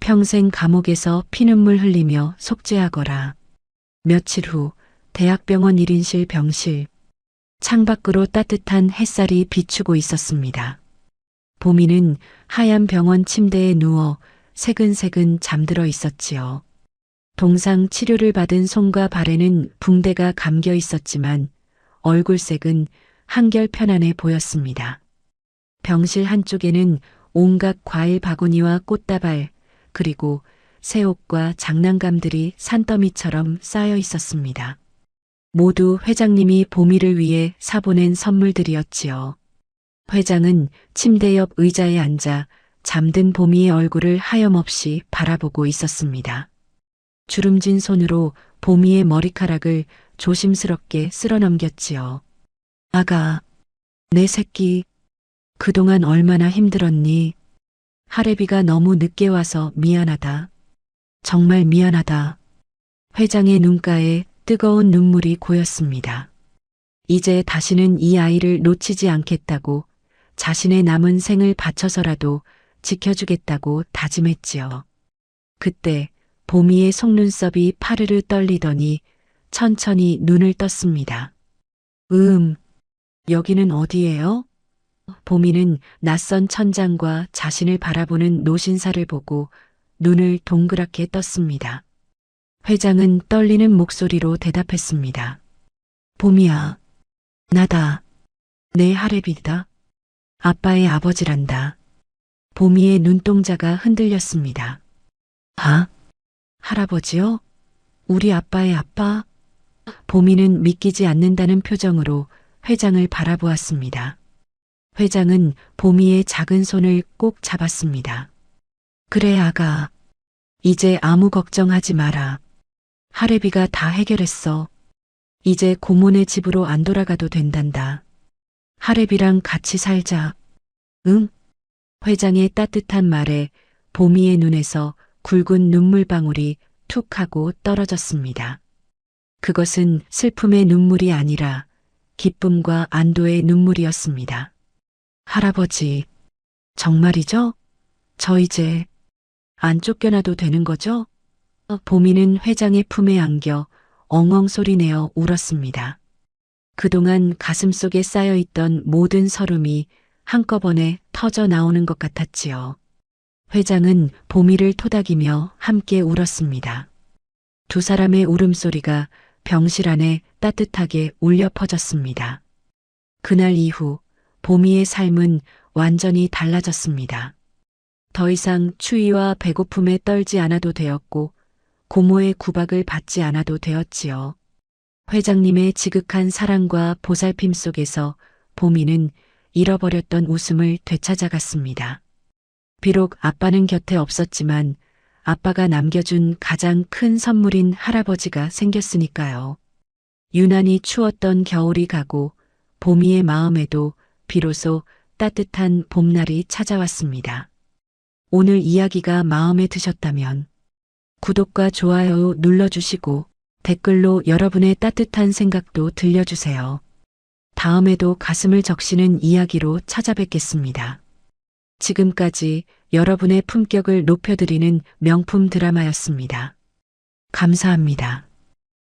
평생 감옥에서 피눈물 흘리며 속죄하거라. 며칠 후 대학병원 1인실 병실. 창밖으로 따뜻한 햇살이 비추고 있었습니다. 보미는 하얀 병원 침대에 누워 새근새근 잠들어 있었지요. 동상 치료를 받은 손과 발에는 붕대가 감겨 있었지만 얼굴색은 한결 편안해 보였습니다. 병실 한쪽에는 온갖 과일 바구니와 꽃다발, 그리고 새 옷과 장난감들이 산더미처럼 쌓여 있었습니다. 모두 회장님이 보미를 위해 사보낸 선물들이었지요. 회장은 침대 옆 의자에 앉아 잠든 보미의 얼굴을 하염없이 바라보고 있었습니다. 주름진 손으로 보미의 머리카락을 조심스럽게 쓸어넘겼지요. 아가, 내 새끼, 그동안 얼마나 힘들었니? 할애비가 너무 늦게 와서 미안하다. 정말 미안하다. 회장의 눈가에 뜨거운 눈물이 고였습니다. 이제 다시는 이 아이를 놓치지 않겠다고 자신의 남은 생을 바쳐서라도 지켜주겠다고 다짐했지요. 그때 보미의 속눈썹이 파르르 떨리더니 천천히 눈을 떴습니다. 여기는 어디예요? 보미는 낯선 천장과 자신을 바라보는 노신사를 보고 눈을 동그랗게 떴습니다. 회장은 떨리는 목소리로 대답했습니다. 보미야, 나다. 내 하레비다. 아빠의 아버지란다. 보미의 눈동자가 흔들렸습니다. 아, 할아버지요? 우리 아빠의 아빠? 보미는 믿기지 않는다는 표정으로 회장을 바라보았습니다. 회장은 보미의 작은 손을 꼭 잡았습니다. 그래, 아가. 이제 아무 걱정하지 마라. 할애비가 다 해결했어. 이제 고모네 집으로 안 돌아가도 된단다. 할애비랑 같이 살자. 응? 회장의 따뜻한 말에 보미의 눈에서 굵은 눈물방울이 툭 하고 떨어졌습니다. 그것은 슬픔의 눈물이 아니라 기쁨과 안도의 눈물이었습니다. 할아버지, 정말이죠? 저 이제 안 쫓겨나도 되는 거죠? 보미는 회장의 품에 안겨 엉엉 소리내어 울었습니다. 그동안 가슴속에 쌓여있던 모든 서름이 한꺼번에 터져 나오는 것 같았지요. 회장은 보미를 토닥이며 함께 울었습니다. 두 사람의 울음소리가 병실 안에 따뜻하게 울려 퍼졌습니다. 그날 이후 보미의 삶은 완전히 달라졌습니다. 더 이상 추위와 배고픔에 떨지 않아도 되었고 고모의 구박을 받지 않아도 되었지요. 회장님의 지극한 사랑과 보살핌 속에서 보미는 잃어버렸던 웃음을 되찾아갔습니다. 비록 아빠는 곁에 없었지만 아빠가 남겨준 가장 큰 선물인 할아버지가 생겼으니까요. 유난히 추웠던 겨울이 가고 보미의 마음에도 비로소 따뜻한 봄날이 찾아왔습니다. 오늘 이야기가 마음에 드셨다면 구독과 좋아요 눌러주시고 댓글로 여러분의 따뜻한 생각도 들려주세요. 다음에도 가슴을 적시는 이야기로 찾아뵙겠습니다. 지금까지 여러분의 품격을 높여드리는 명품 드라마였습니다. 감사합니다.